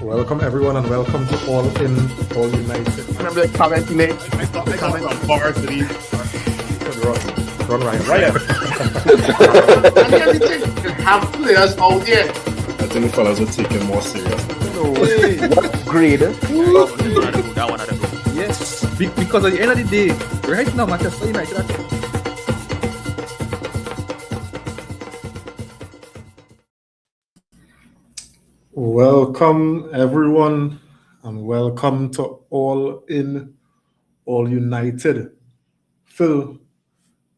Welcome everyone and welcome to All In, All United. Remember the comment you made? I thought they comment on bars to these. Run Ryan. And here's the thing, you have players out there. I think the fellas will take it more serious. No way. What grade? That one I don't know. Yes, because at the end of the day, right now, Manchester United are Welcome everyone and welcome to All In, All United. Phil,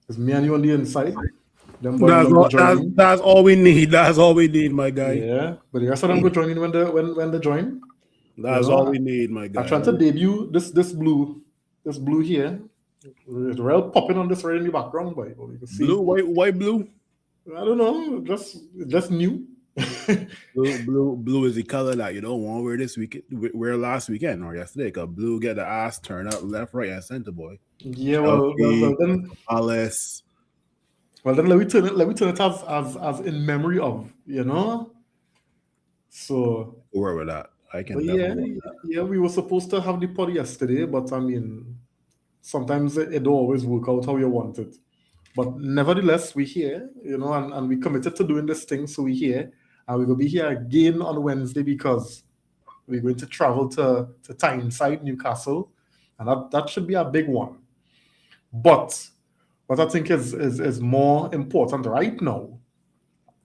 is me and you on the inside? That's all we need. That's all we need, my guy. Yeah, but the rest of them go join in when they join. That's all we need, my guy. I'm trying to debut this blue here. It's real popping on this right in the background, boy. You can see. Blue, white, blue. I don't know, just new. Blue is the color that you don't want to wear this week. Wear last weekend or yesterday. Because blue get the ass turned up left, right, and center, boy. Yeah, well then. Alice. Well then, let me turn it as in memory of, you know. So. Where with that? I can. Yeah. We were supposed to have the pod yesterday, but I mean, sometimes it don't always work out how you want it. But nevertheless, we're here, you know, and we committed to doing this thing, so we're here. And we're going to be here again on Wednesday because we're going to travel to Tyneside, Newcastle. And that should be a big one. But what I think is more important right now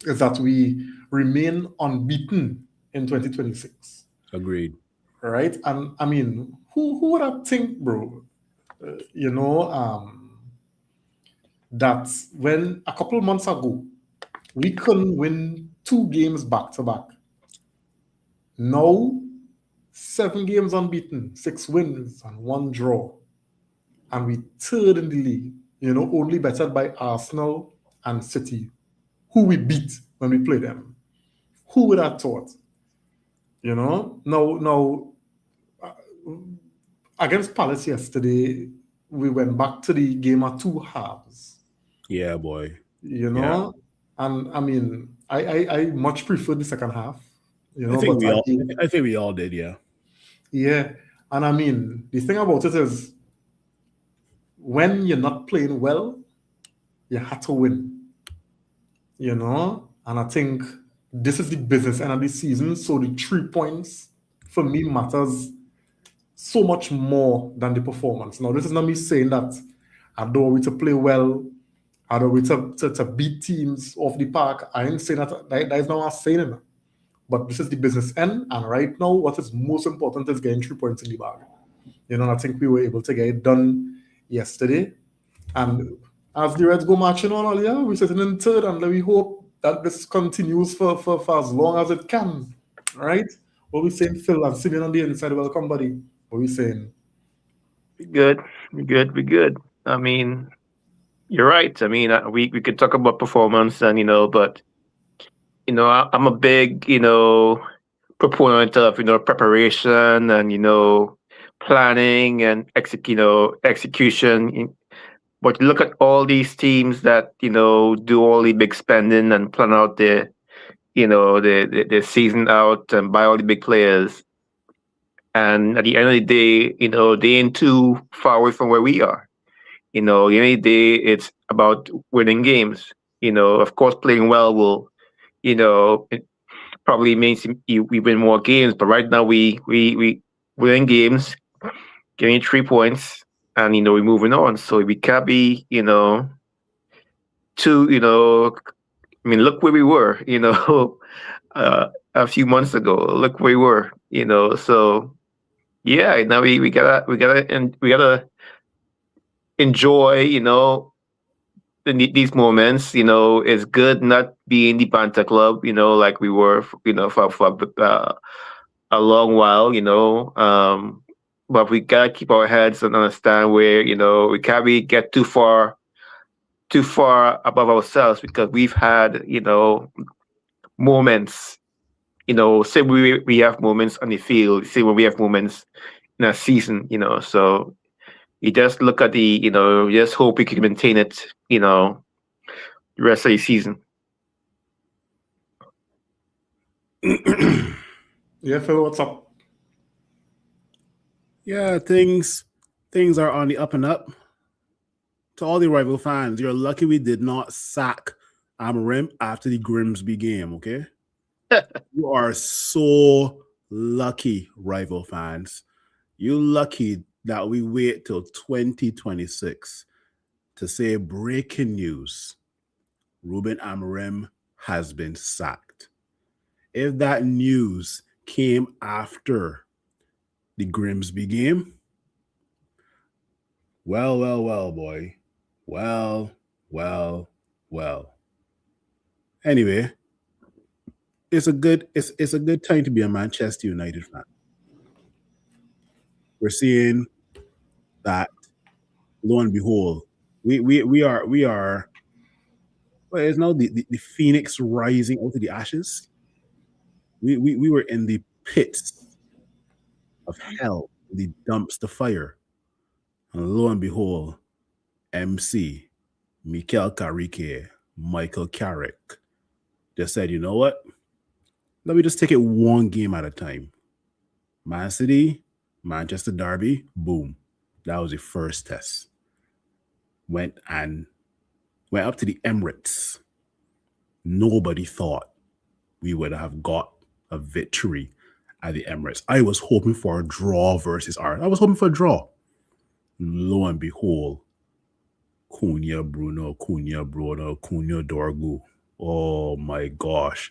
is that we remain unbeaten in 2026. Agreed. Right? And I mean, who would have think, bro, that when a couple of months ago, we couldn't win 2 games back to back. Now, 7 games unbeaten, 6 wins and 1 draw. And we third in the league, you know, only bettered by Arsenal and City, who we beat when we played them. Who would have thought? You know, now against Palace yesterday, we went back to the game at 2 halves. Yeah, boy. You know? Yeah. And I mean, I much prefer the second half. You know, I think we all did, yeah. Yeah. And I mean, the thing about it is when you're not playing well, you have to win. You know? And I think this is the business end of the season. So the 3 points for me matters so much more than the performance. Now, this is not me saying that I don't want to play well. I don't want to beat teams off the park. I ain't saying that. That is not what I'm saying. But this is the business end. And right now, what is most important is getting 3 points in the bag. You know, and I think we were able to get it done yesterday. And as the Reds go marching on earlier, we're sitting in third, and we hope that this continues for as long as it can. Right? What we saying, Phil? I'm sitting on the inside. Welcome, buddy. What we saying? We're good. I mean, you're right. I mean, we could talk about performance and, you know, but, you know, I'm a big, you know, proponent of, you know, preparation and, you know, planning and execution. But look at all these teams that, you know, do all the big spending and plan out the season out and buy all the big players. And at the end of the day, you know, they ain't too far away from where we are. You know, at the end of the day, it's about winning games. You know, of course, playing well will, you know, it probably means we win more games. But right now, we win games, getting 3 points, and, you know, we're moving on. So we can't be, you know, I mean, look where we were, you know, a few months ago. Look where we were, you know. So yeah, now we gotta enjoy, you know, these moments. You know, it's good not being the banter club, you know, like we were, you know, for a long while, you know. But we gotta keep our heads and understand where, you know, we can't get too far above ourselves, because we've had, you know, moments. You know, say we have moments on the field, say when we have moments in a season, you know. So you just look at the, you know, just hope we can maintain it, you know, the rest of the season. Yeah, Phil, what's up? Yeah, things are on the up and up. To all the rival fans, you're lucky we did not sack Amorim after the Grimsby game, okay? You are so lucky, rival fans. You lucky that we wait till 2026 to say breaking news. Ruben Amorim has been sacked. If that news came after the Grimsby game, well, boy. Well. Anyway, it's a good time to be a Manchester United fan. We're seeing that, lo and behold, we are well, it's now the phoenix rising out of the ashes. We were in the pits of hell, the dumpster fire. And lo and behold, MC, Mikel Carrique, Michael Carrick just said, you know what? Let me just take it one game at a time. Man City, Manchester Derby, boom. That was the first test. Went up to the Emirates. Nobody thought we would have got a victory at the Emirates. I was hoping for a draw versus Arsenal. I was hoping for a draw. Lo and behold, Cunha Bruno, Dorgu. Oh my gosh.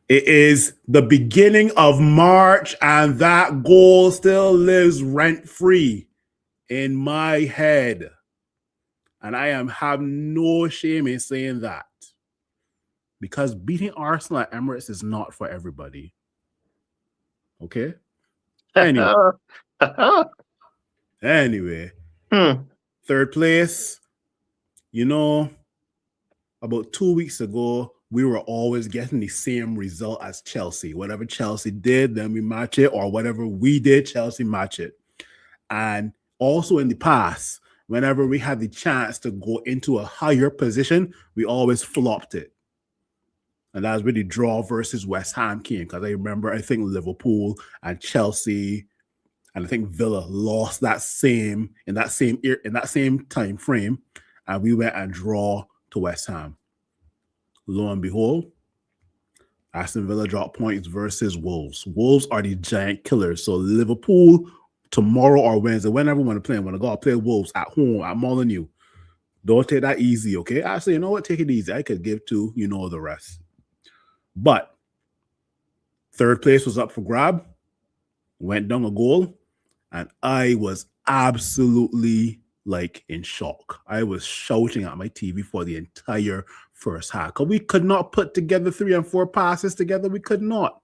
It is the beginning of March, and that goal still lives rent-free in my head. And I have no shame in saying that. Because beating Arsenal at Emirates is not for everybody. Okay? Anyway. Third place. You know, about 2 weeks ago, we were always getting the same result as Chelsea. Whatever Chelsea did, then we match it, or whatever we did, Chelsea match it. And also in the past, whenever we had the chance to go into a higher position, we always flopped it. And that was where the draw versus West Ham came, because I think Liverpool and Chelsea and I think Villa lost in that same time frame, and we went and draw to West Ham. Lo and behold, Aston Villa dropped points versus Wolves. Wolves are the giant killers. So Liverpool tomorrow or Wednesday, whenever we want to play, I'm going to go play Wolves at home at Molineux. Don't take that easy, okay? Actually, you know what? Take it easy. I could give to the rest. But third place was up for grab. Went down a goal. And I was absolutely in shock. I was shouting at my TV for the entire first half. Because we could not put together 3 and 4 passes together. We could not.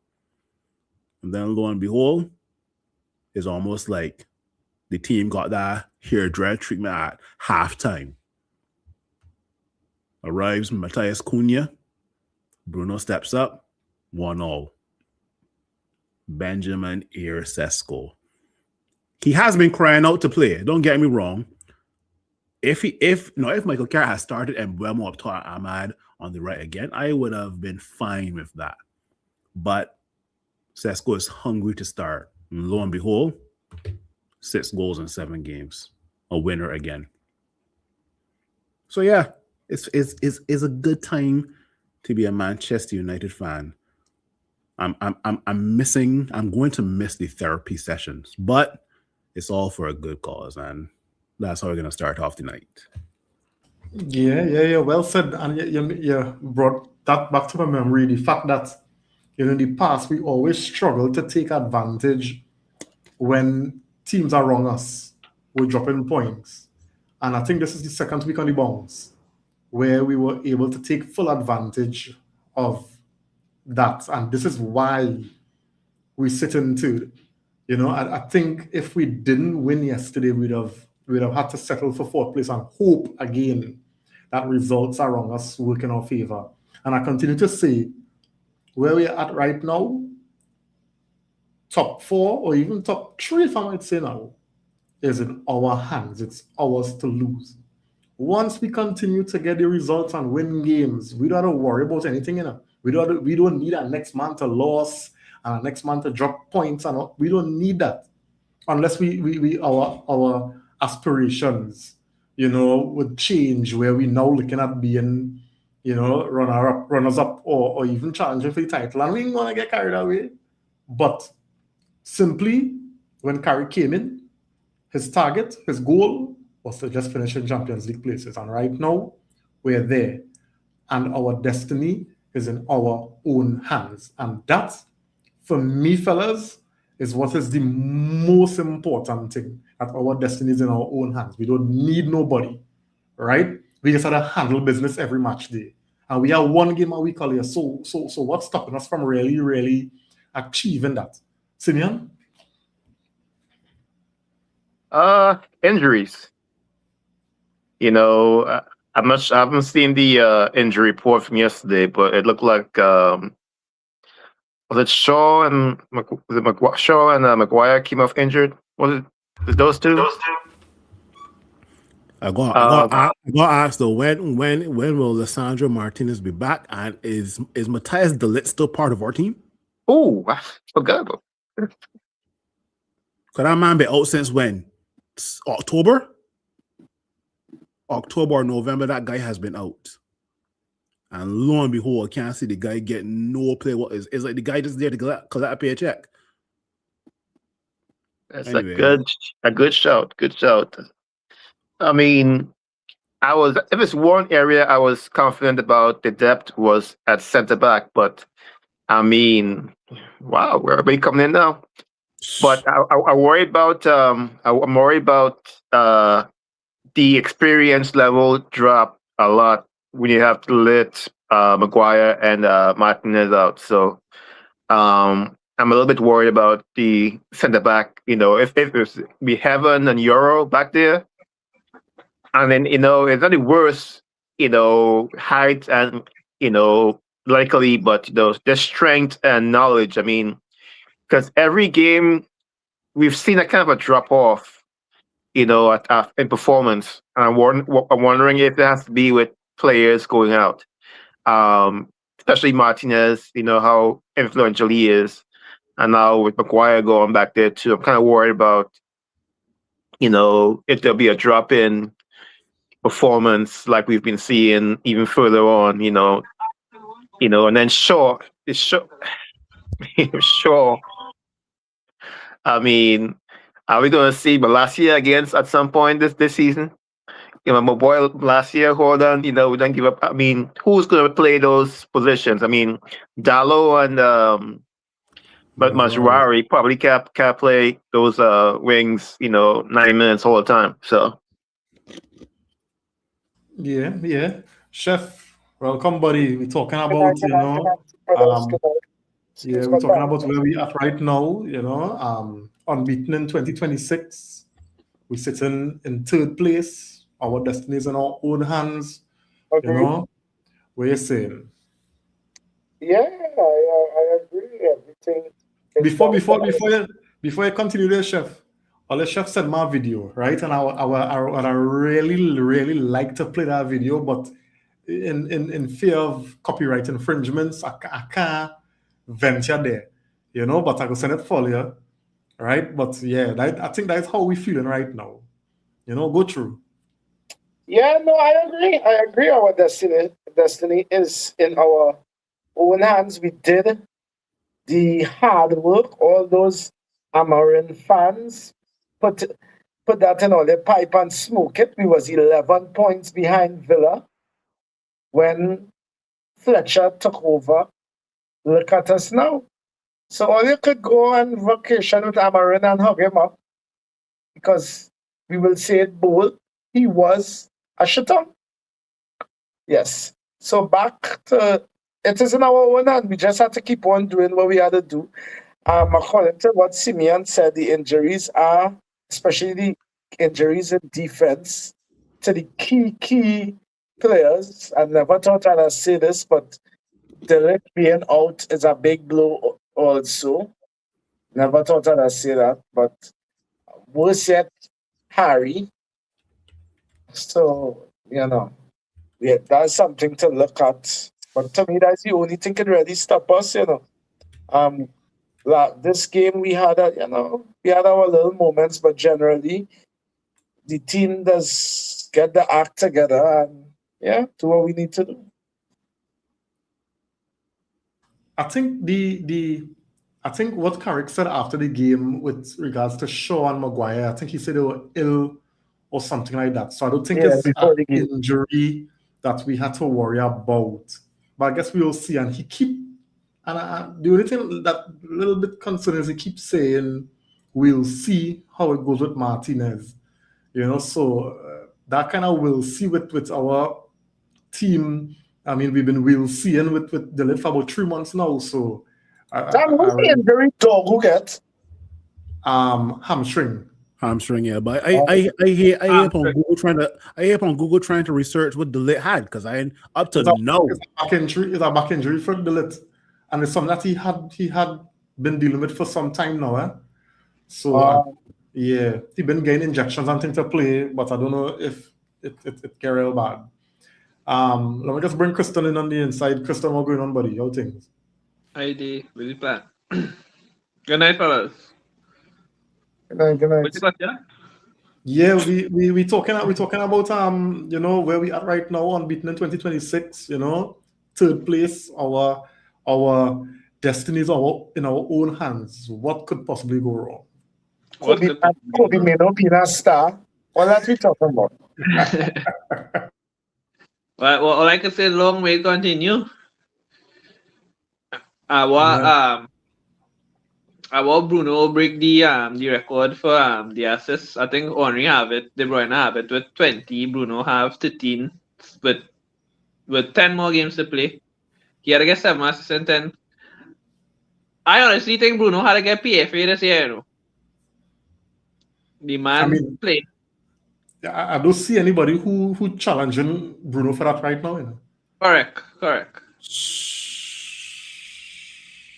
And then lo and behold, it's almost like the team got that hair dryer treatment at halftime. Arrives Matthias Cunha. Bruno steps up. 1-0. Benjamin Sesko. He has been crying out to play. Don't get me wrong. If Michael Carrick had started and Mbeumo up top, Ahmad on the right again, I would have been fine with that. But Sesko is hungry to start. And lo and behold, 6 goals in 7 games. A winner again. So yeah, it's a good time to be a Manchester United fan. I'm going to miss the therapy sessions, but it's all for a good cause, and that's how we're going to start off tonight. Yeah. Well said. And you brought that back to my memory. The fact that, in the past, we always struggle to take advantage when teams are wrong us. We're dropping points. And I think this is the second week on the bounce where we were able to take full advantage of that. And this is why we sit into, I think if we didn't win yesterday, we'd have had to settle for 4th place and hope again that results are wrong us, work in our favor. And I continue to say, where we're at right now, top 4 or even top 3, if I might say now, is in our hands. It's ours to lose. Once we continue to get the results and win games, we don't have to worry about anything. We don't need a next month to lose and next man to drop points and all. We don't need that unless we our aspirations, would change where we now looking at being, runners up or even challenging for the title, and we ain't gonna get carried away. But simply, when Carrick came in, his target, his goal was to just finish in Champions League places, and right now we're there, and our destiny is in our own hands, and that, for me, fellas, is what is the most important thing, that our destiny is in our own hands. We don't need nobody, right? We just have to handle business every match day. And we have one game a week all year. So what's stopping us from really, really achieving that? Simeon? Injuries. I haven't seen the injury report from yesterday, but it looked like was it Shaw and Maguire came off injured? Was it those two? I got asked though, when will Lissandro Martinez be back, and is Matthias de Ligt still part of our team? Oh, I forgot about. Could that man be out since when? October or November? That guy has been out. And lo and behold, I can't see the guy getting no play. What is like the guy just there to collect a paycheck? That's anyway. a good shout. Good shout. I mean, if it's one area I was confident about, the depth was at centre back, but I mean, wow, where are we coming in now? But I worry about I'm worried about the experience level drop a lot when you have to let Maguire and Martinez out. So I'm a little bit worried about the centre back. If we Heaven and Euro back there, and then it's not the worst, height and likely, but the strength and knowledge. I mean, because every game we've seen a kind of a drop off, in performance, and I'm wondering if it has to be with players going out, especially Martinez. How influential he is, and now with Maguire going back there too, I'm kind of worried about, if there'll be a drop in performance like we've been seeing even further on, and then Shaw. Shaw. I mean, are we going to see Malacia again at some point this season? My boy Malacia, hold on, we don't give up. I mean, who's going to play those positions? I mean, Dalot and but Mazraoui probably can't play those wings, 9 minutes all the time. So yeah. Chef, welcome, buddy. We're talking about, we're talking about where we are right now, unbeaten in 2026. We're sitting in third place. Our destiny is in our own hands. Okay. What are you saying? Yeah, I agree. Everything. Before you continue there, Chef, I'll let Chef send my video, right? And I really, really like to play that video, but in fear of copyright infringements, I can't venture there, but I will send it for you, right? But yeah, I think that's how we're feeling right now. Go through. Yeah, no, I agree. Our destiny is in our own hands. We did the hard work. All those Amarin fans put that in all their pipe and smoke it. We was 11 points behind Villa when Fletcher took over. Look at us now. So all you could go on vacation with Amarin and hug him up, because we will say it bold, he was a shitter. Yes. So back to, it is in our own hand. We just have to keep on doing what we had to do. According to what Simeon said, the injuries are, especially the injuries in defense, to the key players. I never thought I'd say this, but de Ligt being out is a big blow also. Never thought I'd say that, but worse yet, Harry. So, yeah, that's something to look at. But to me, that's the only thing that really stop us, this game we had our little moments, but generally the team does get the act together and do what we need to do. I think I think what Carrick said after the game with regards to Shaw and Maguire, I think he said they were ill or something like that. So I don't think it's an injury that we had to worry about. But I guess we will see. And the only thing that a little bit concerned is he keeps saying we'll see how it goes with Martinez. So that kind of we'll see with our team. I mean, we've been we'll seeing with Delete for about 3 months now. So who's the injury dog who gets? Hamstring, yeah. But I hear on Google trying to research what Delete had because I up to now. It's a back injury for Delete, and it's something that he had been dealing with for some time now. So he's been getting injections and things to play, but I don't know if it get real bad. Let me just bring Kristen in on the inside. Kristen, what's going on, buddy? How things? Hi, D. Really plan. Good night, fellas. Good night. What's the question? Yeah, we talking about where we at right now, unbeaten in 2026. Third place. Our destinies are in our own hands. What could possibly go wrong? Kobe may not be that star. What that we talking about? Well, all I can say, long way continue. I want Bruno break the record for the assists. I think Henry have it, De Bruyne have it with 20. Bruno have 13, but with 10 more games to play, he had to get 7 assists and 10. I honestly think Bruno had to get PFA this year. The man played. I don't see anybody who challenging Bruno for that right now. Correct.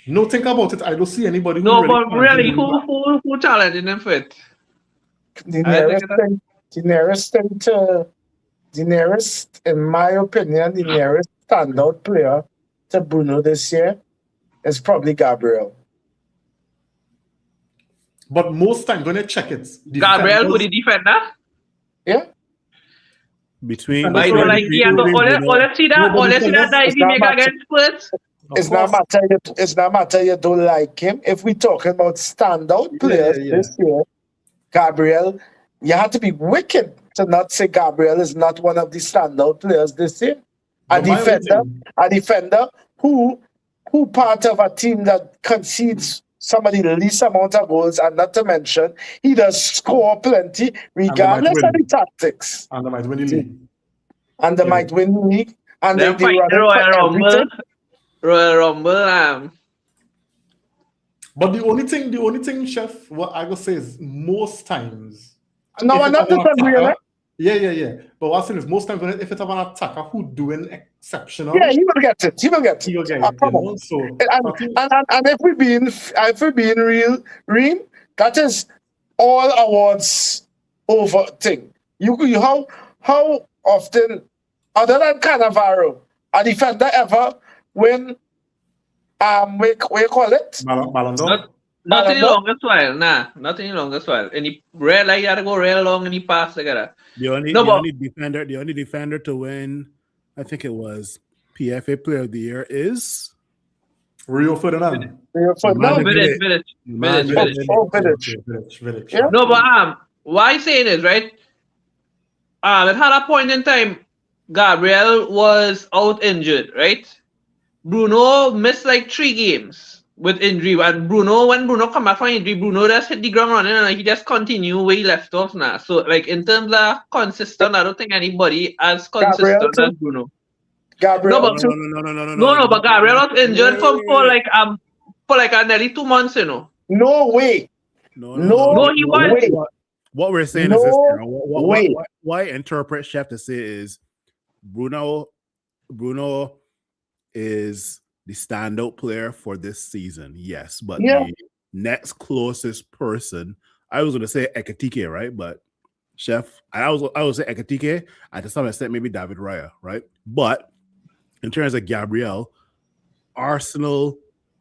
No, think about it. I don't see anybody. Who challenging him for it? The nearest, in my opinion, the nearest standout player to Bruno this year is probably Gabriel. But most times when I check it, Gabriel for the defender. Yeah. Between all let's see that if he make against Spurs. It's not matter you don't like him. If we're talking about standout players this year, Gabriel, you have to be wicked to not say Gabriel is not one of the standout players this year. A defender who part of a team that concedes some of the least amount of goals, and not to mention he does score plenty regardless of the tactics. And they might win the league. And they might win the league. And then they Royal Rumble. But the only thing, Chef, what I would say is most times. No, I'm not disagreeing. Yeah. But what I'm saying is most times if it's an attacker who doing exceptional. Yeah, he will get it. So, and if we're being real, that is all awards over thing. You how often, other than Cannavaro, a defender ever win what you call it? Ballon d'Or? Not any longest while, not any longest while. And he you gotta go real long and he pass together. The only defender to win, I think it was PFA Player of the Year is Rio Ferdinand. Vidic. Yeah. No, but why saying is right? It had a point in time Gabriel was out injured, right? Bruno missed like 3 games with injury, and when Bruno come back from injury, Bruno just hit the ground running and he just continue where he left off now. So like in terms of consistent, I don't think anybody as consistent as Bruno. Gabriel, no, but Gabriel was injured for like nearly 2 months, No way. No, he was. What we're saying is this: why interpret Chef to say is Bruno is the standout player for this season, yes, but the next closest person, I was going to say Ekitike, right? But Chef, I would say Ekitike, and to some extent maybe David Raya, right? But in terms of Gabriel, Arsenal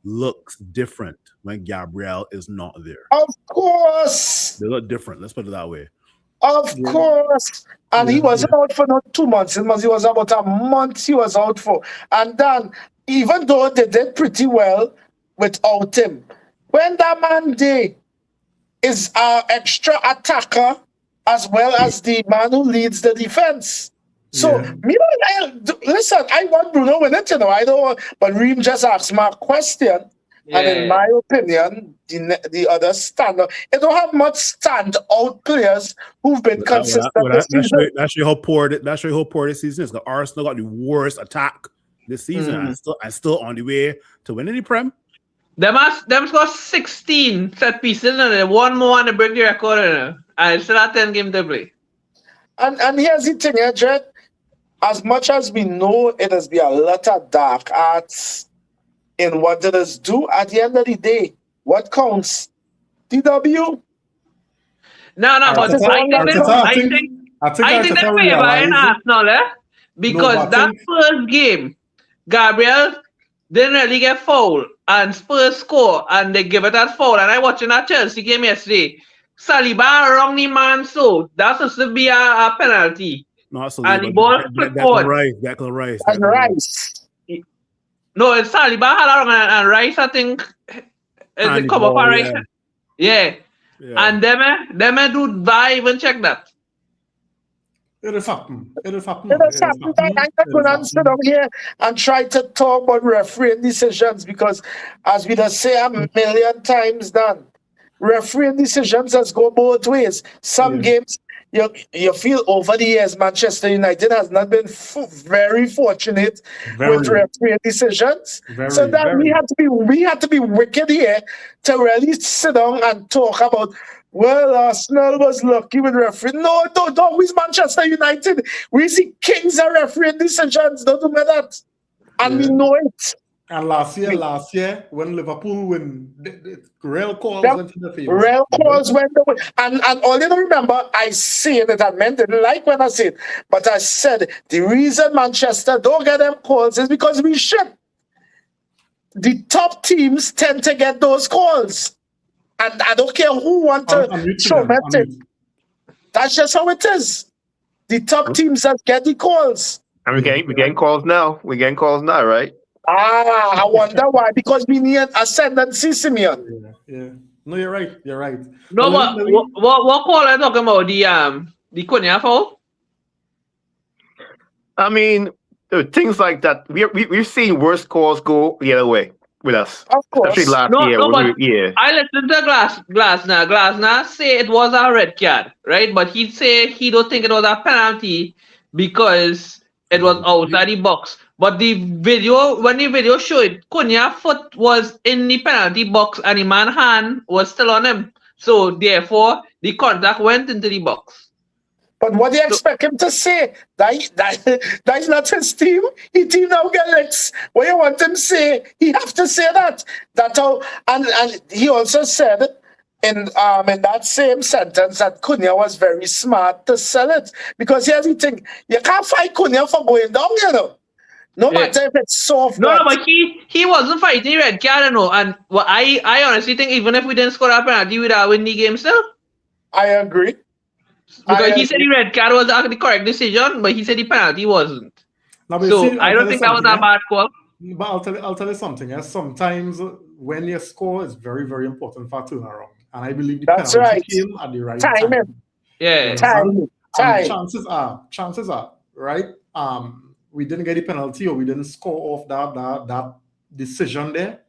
looks different when Gabriel is not there. Of course. They look different. Let's put it that way. Of course. And he wasn't out for not 2 months. He was about a month he was out for. And then, even though they did pretty well without him, when that man there is our extra attacker as well as the man who leads the defense. So, listen, I want Bruno win it, I don't want, but Reem just asked my question. And in my opinion, the other standout, it don't have much stand-out players who've been consistent this season. That's how poor this season is. Because Arsenal got the worst attack this season, and still on the way to winning the Prem. Them score 16 set pieces and then one more and they break the record and still have 10 games to play. And here's the thing, Jed. As much as we know it has been a lot of dark arts in what it is do, at the end of the day, what counts? DW? No, but I think they're favoring Arsenal, because that first game, Gabriel didn't really get fouled, and Spurs score, and they give it that foul. And I watching that Chelsea game yesterday. Saliba wrong the man, so that's supposed to be a penalty. No, and the ball flipped forward. Declan Rice. And Rice. No, it's Saliba had wrong, and Rice, I think, is the cover for Rice. Yeah. And them do die even check that. It has happened. I couldn't sit down here and try to talk about refereeing decisions because, as we just say a million times done, refereeing decisions has go both ways. Some games you feel over the years Manchester United has not been very fortunate with refereeing decisions. We had to be wicked here to really sit down and talk about, well, Arsenal was lucky with refereeing. No, don't always Manchester United. We see kings are refereeing decisions. Don't do that. And we know it. And last year, when Liverpool win, the real calls went in the favor. Real calls went the way. And all you remember, I said it, and men didn't like when I said it, but I said the reason Manchester don't get them calls is because we should. The top teams tend to get those calls. And I don't care who want to show it. That's just how it is. The top teams that get the calls. And we're getting calls now. We're getting calls now, right? I wonder why. Because we need ascendancy, Simeon. Yeah. No, you're right. No, what call are you talking about? The Cunha foul? I mean, things like that. We've seen worse calls go the other way with us. Of course. Especially last year. I listened to Glasner. Glasner say it was a red card, right? But he'd say he don't think it was a penalty because it was outside the box. But when the video showed, Cunha's foot was in the penalty box and the man's hand was still on him. So therefore, the contact went into the box. But what do you expect him to say? That is not his team. His team now get licks. What you want him to say? He have to say that. That's how. And he also said in that same sentence that Cunha was very smart to sell it, because here's the thing: you can't fight Cunha for going down, No matter if it's soft. No, but he wasn't fighting red card, And I honestly think even if we didn't score a penalty, we'd have win the game still. I agree. Because he said the red card was the correct decision, but he said the penalty wasn't. Now, so I don't think that was a bad call. But I'll tell you something. Sometimes when you score, it's very, very important for turnaround. And I believe the penalty came at the right time. Yeah. Time. Chances are, right? We didn't get the penalty or we didn't score off that decision there,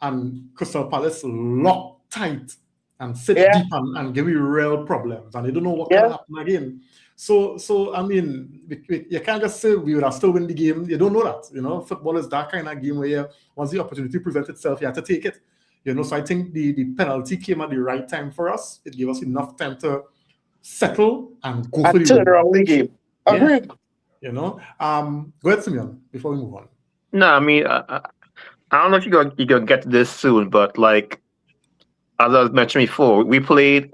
and Crystal Palace locked tight and sit deep and give you real problems, and they don't know what can happen again. So I mean, you can't just say we would have still win the game. You don't know that. Football is that kind of game where once the opportunity presents itself, you have to take it. So I think the penalty came at the right time for us. It gave us enough time to settle and go for the game. Agreed. Go ahead, Simeon, before we move on. No, I mean, I don't know if you're gonna get to this soon, but like as I mentioned before, we played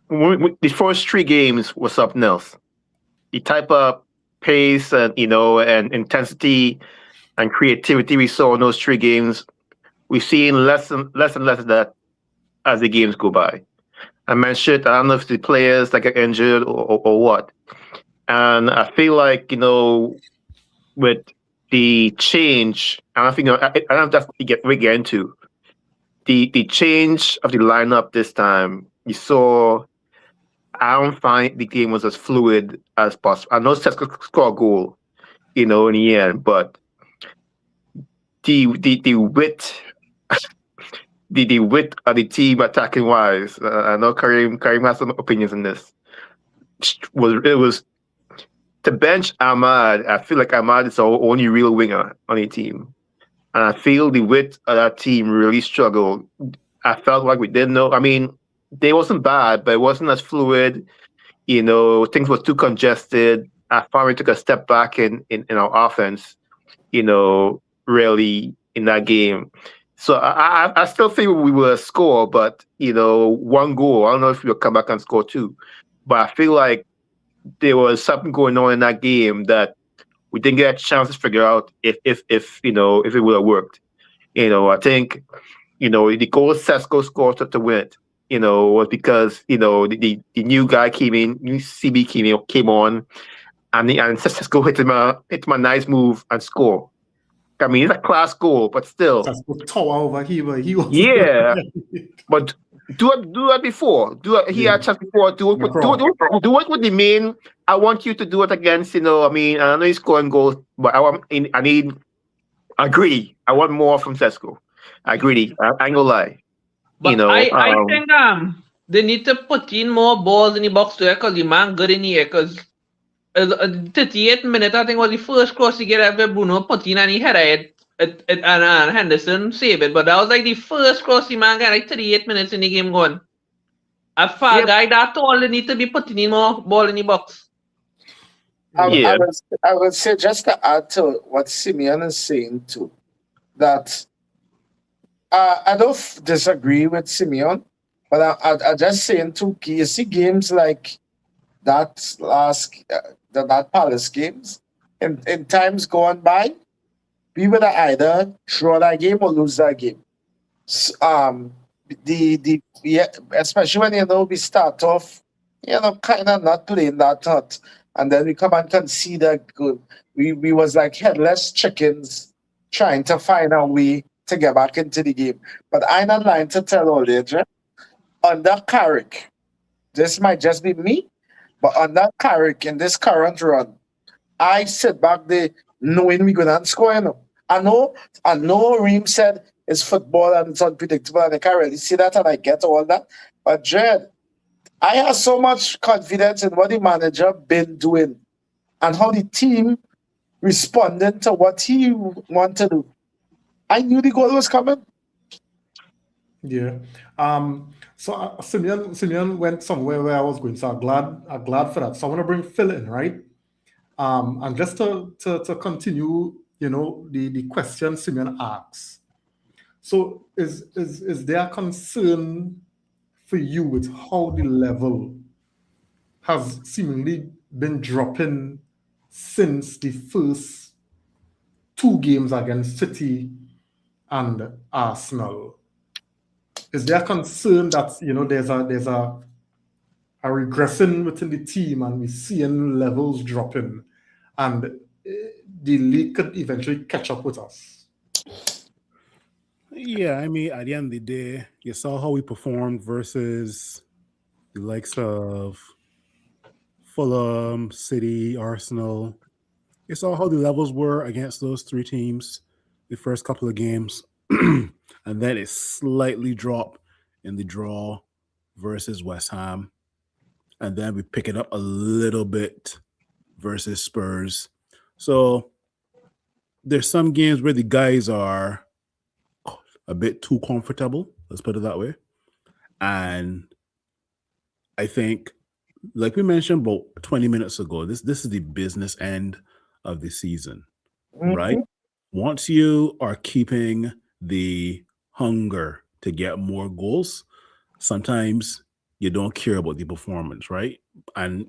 the first 3 games was something else. The type of pace and and intensity and creativity we saw in those 3 games we're seeing less and less of that as the games go by. I mentioned, I don't know if the players that get injured or what. And I feel like, with the change, I don't think, I don't know if that's what we get into. The change of the lineup this time, you saw, I don't find the game was as fluid as possible. I know Sesko scored a goal, in the end, but the width, the width of the team attacking wise, I know Karim has some opinions on this. It was to bench Ahmad. I feel like Ahmad is our only real winger on the team. And I feel the width of that team really struggled. I felt like we didn't know. I mean, they wasn't bad, but it wasn't as fluid. Things were too congested. I found we took a step back in our offense, really in that game. So I still think we will score, but, one goal. I don't know if we'll come back and score two. But I feel like there was something going on in that game that we didn't get a chance to figure out if it would have worked. I think, the goal Sesko scored to win it, was because, the new guy came in, new CB came on, and Sesko hit him a nice move and score. I mean, it's a class goal, but still. Sesko tower over here, he was. Yeah, but do it before. He had chance before. Do it with the main. I want you to do it against. I know he's scoring goals, but I agree. I want more from Sesko. I agree. I ain't gonna lie. But I think they need to put in more balls in the box too, because the man good in the air. Because 38 minutes, I think, was the first cross to get after Bruno put in and he had it. And Henderson saved it, but that was like the first cross the man got like 38 minutes in the game going. A far guy that tall, they need to be putting in more ball in the box. I would say, just to add to what Simeon is saying too, that I don't disagree with Simeon, but I just saying too, you see games like that that Palace games, in times gone by, we would either draw that game or lose that game. Especially when we start off, kind of not playing that hot, and then we come and concede a goal. We was like headless chickens trying to find a way to get back into the game. But I'm not lying to tell all you, under Carrick, this might just be me, but under Carrick in this current run, I sit back there knowing we're going to score. I know Reem said it's football and it's unpredictable and I can't really see that and I get all that. But Jed, I have so much confidence in what the manager been doing and how the team responded to what he wanted to do. I knew the goal was coming. Yeah. So Simeon went somewhere where I was going. So I'm glad for that. So I want to bring Phil in, right? And just to continue, the question Simeon asks. So is there a concern for you with how the level has seemingly been dropping since the first two games against City and Arsenal? Is there a concern that there's a regression within the team and we're seeing levels dropping and the league could eventually catch up with us? Yeah, I mean, at the end of the day, you saw how we performed versus the likes of Fulham, City, Arsenal. You saw how the levels were against those three teams the first couple of games. And then it slightly dropped in the draw versus West Ham. And then we pick it up a little bit versus Spurs. So there's some games where the guys are a bit too comfortable, let's put it that way. And I think, like we mentioned about 20 minutes ago, this is the business end of the season, right? Once you are keeping the hunger to get more goals, sometimes you don't care about the performance, right? And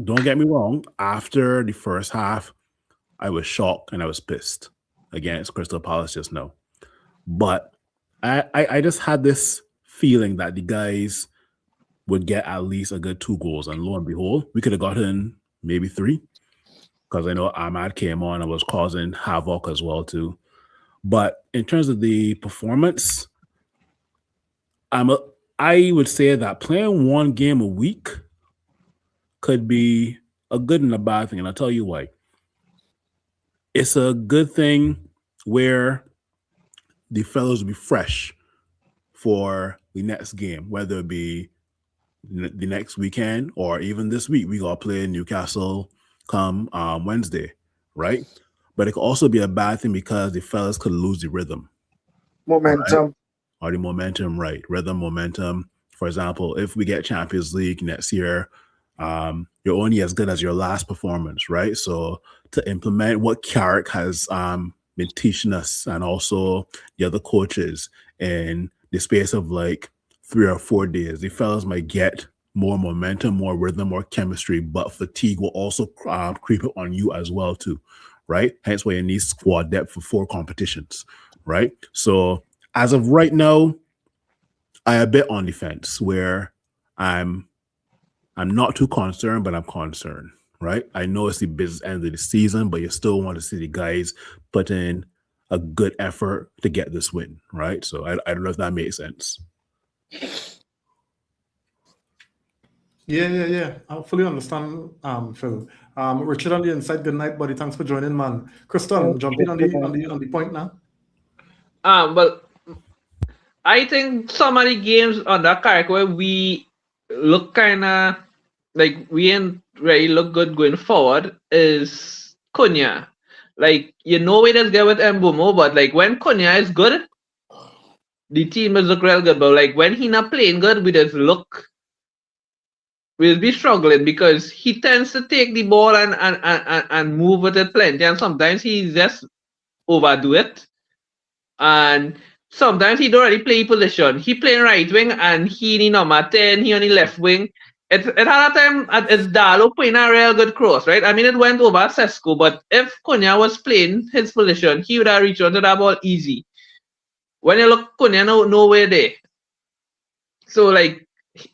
don't get me wrong, after the first half, I was shocked and I was pissed against Crystal Palace just now. But I just had this feeling that the guys would get at least a good 2 goals, and lo and behold, we could have gotten maybe 3, because I know Ahmad came on and was causing havoc as well too. But in terms of the performance, I would say that playing 1 game a week could be a good and a bad thing, and I'll tell you why. It's a good thing where the fellows will be fresh for the next game, whether it be the next weekend or even this week. We got to play Newcastle come Wednesday, right? But it could also be a bad thing because the fellas could lose the rhythm. Momentum. Right? Or the momentum, right? Rhythm, momentum. For example, if we get Champions League next year, you're only as good as your last performance, right? So to implement what Carrick has been teaching us, and also the other coaches, in the space of like 3 or 4 days, the fellas might get more momentum, more rhythm, more chemistry, but fatigue will also creep up on you as well too, right? Hence why you need squad depth for 4 competitions, right? So as of right now, I a bit on the fence where I'm not too concerned, but I'm concerned, right? I know it's the business end of the season, but you still want to see the guys put in a good effort to get this win, right? So I don't know if that makes sense. Yeah. I fully understand, Phil. Richard on the inside, good night, buddy. Thanks for joining, man. Kristen, jump in on the point now. Well, I think some of the games on that Carrick where we look kind of like we ain't really look good going forward is Cunha. Like, we just get with Mbumo, but like when Cunha is good, the team is look real good. But like when he not playing good, we'll be struggling because he tends to take the ball and move with it plenty, and sometimes he just overdo it. And sometimes he don't really play position. He playing right wing and he number 10, he on the left wing. It had a time it's Dalo playing a real good cross, right? I mean, it went over Sesko, but if Cunha was playing his position, he would have reached onto that ball easy. When you look, Cunha nowhere there. So like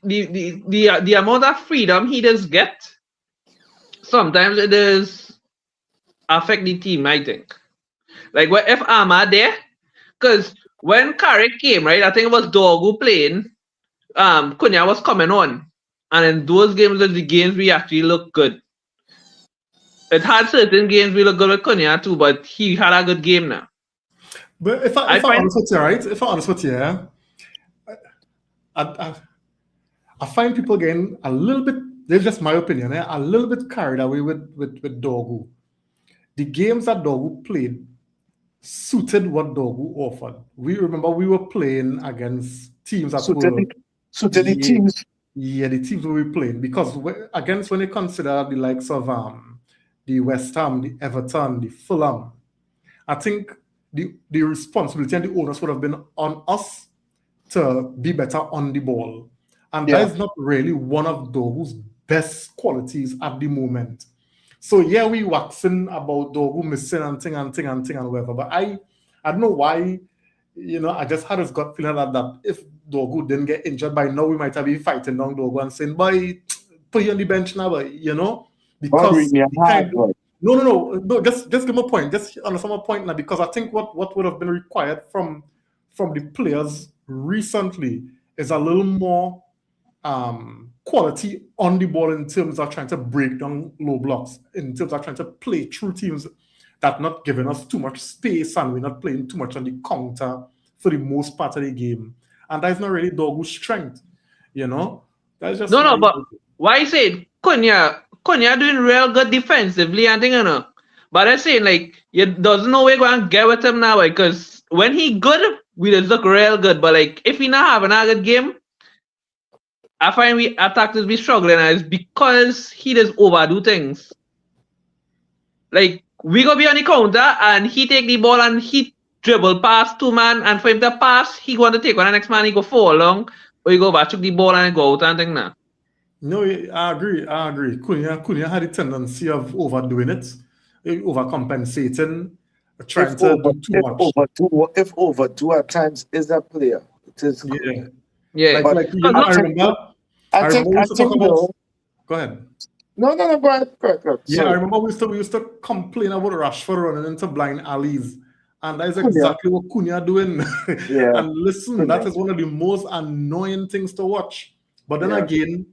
the amount of freedom he does get, sometimes it does affect the team, I think. Like if Ahmad there, because when Carrick came, right, I think it was Dogu playing, Cunha was coming on. And in those games are the games we actually look good. It had certain games we look good with Cunha too, but he had a good game now. But if I'm honest with you, right? If I'm honest with you, I find people getting a little bit, this is just my opinion, a little bit carried away with Dogu. The games that Dogu played suited what Dogu offered. We remember we were playing against teams that suited the teams. Yeah, the teams we were playing, because against when you consider the likes of the West Ham, the Everton, the Fulham, I think the responsibility and the onus would have been on us to be better on the ball. And that is not really one of Dogu's best qualities at the moment. So yeah, we waxing about Dogu missing and thing and whatever. But I don't know why, I just had this gut feeling that if Dogu didn't get injured by now, we might have been fighting down Dogu and saying, boy, put you on the bench now, because no, just give me a point. Just understand my point now, because I think what would have been required from the players recently is a little more quality on the ball in terms of trying to break down low blocks, in terms of trying to play through teams that not giving us too much space, and we're not playing too much on the counter for the most part of the game. And that's not really Dogu's strength, That's just but why I said Cunha doing real good defensively and thing, But I say like there's no way going to get with him now, because when he good, we just look real good. But like if he not having a good game, I find we attackers be struggling, and it's because he does overdo things. Like we go be on the counter and he take the ball and he dribble past 2 man, and for him to pass, he want to take on the next man, he go 4 long, or he go back to the ball and go out and thing now. No, I agree. Cunha had a tendency of overdoing it, overcompensating, trying to do too much. If overdue at times is a player, it is. Yeah. Yeah. Like I remember. I think Go ahead. No, go ahead. Yeah, Sorry. I remember we used to complain about Rashford running into blind alleys. And that is exactly what Cunha doing. Yeah. And listen, that is one of the most annoying things to watch. But then again,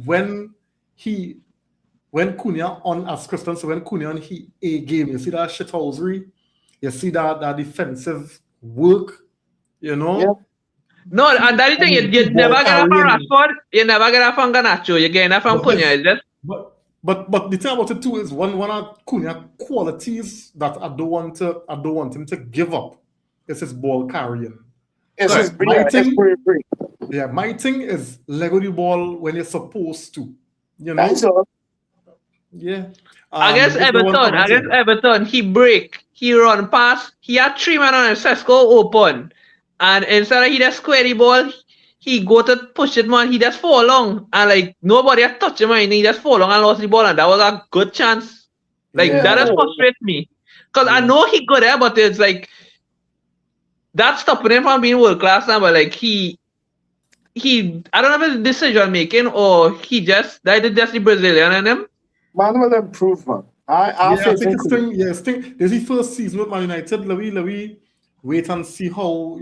when Cunha on, as Christian, when Cunha on a game, you see that shithousery, you see that defensive work, you know. Yeah. No, and that's the thing, you never get that from Rashford, you never get that from Garnacho, you get that from Cunha. It's just... But the thing about it too is one of Cunha qualities that I don't want him to give up is his ball carrying. It's his break. Yeah, my thing is Lego the ball when you're supposed to. You know? That's all. Yeah. Against Everton, he break, he run past, he had 3 men on him, Sesko open. And instead of he just square the ball, he go to push it, man. He just fall long. And like nobody had touched him, and he just fall long and lost the ball. And that was a good chance. Like that has frustrated me. Because I know he good there, but it's like that's stopping him from being world class now. But like he I don't know if it's decision making or he just that is just the Brazilian in him. Man will improve, man. I think it's thing. This is the first season with Man United. Let me wait and see how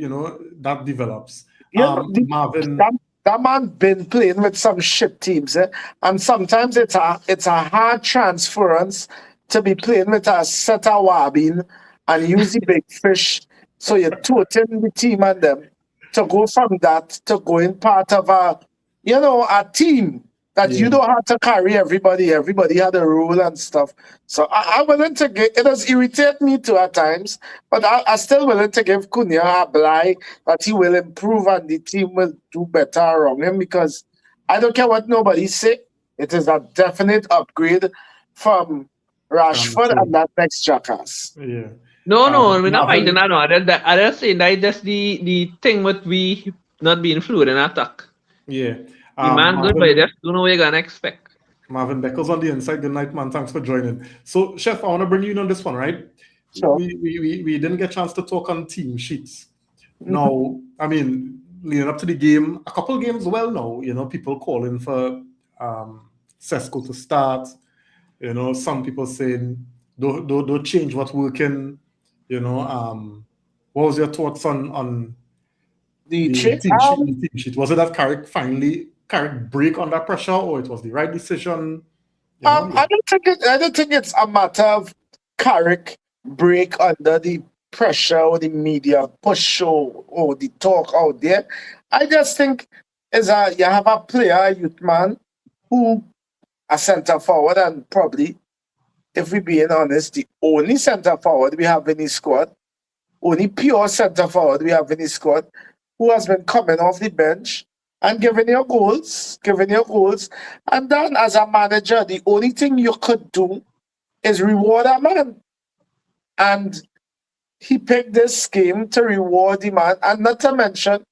that develops. Yeah, Marvin, that man been playing with some shit teams, and sometimes it's a hard transference to be playing with a Seta Wabin and use the big fish. So you're toting the team and them to go from that to going part of a team that you don't have to carry everybody. Everybody had a role and stuff. So I'm willing to give, it does irritate me too at times, but I'm still willing to give Cunha a blight that he will improve and the team will do better around him, because I don't care what nobody say. It is a definite upgrade from Rashford and that next jackass. Yeah. No, we're not fighting that. No, I just say that that's the thing with we not being fluid in attack. Yeah. The man good, but just don't know what you're gonna expect. Marvin Beckles on the inside. Good night, man. Thanks for joining. So, Chef, I want to bring you in on this one, right? Sure. We didn't get a chance to talk on team sheets. Now, I mean, leading up to the game, a couple games well now, people calling for Sesko to start. Some people saying don't change what's working. What was your thoughts on the team sheet? Was it that Carrick break under pressure, or it was the right decision? I don't think it's a matter of Carrick break under the pressure or the media push or the talk out there. I just think you have a player, a youth man, who a centre forward, and probably, if we're being honest, the only centre forward we have in the squad, only pure centre forward we have in the squad, who has been coming off the bench and giving your goals. And then as a manager, the only thing you could do is reward a man. And he picked this game to reward the man. And not to mention,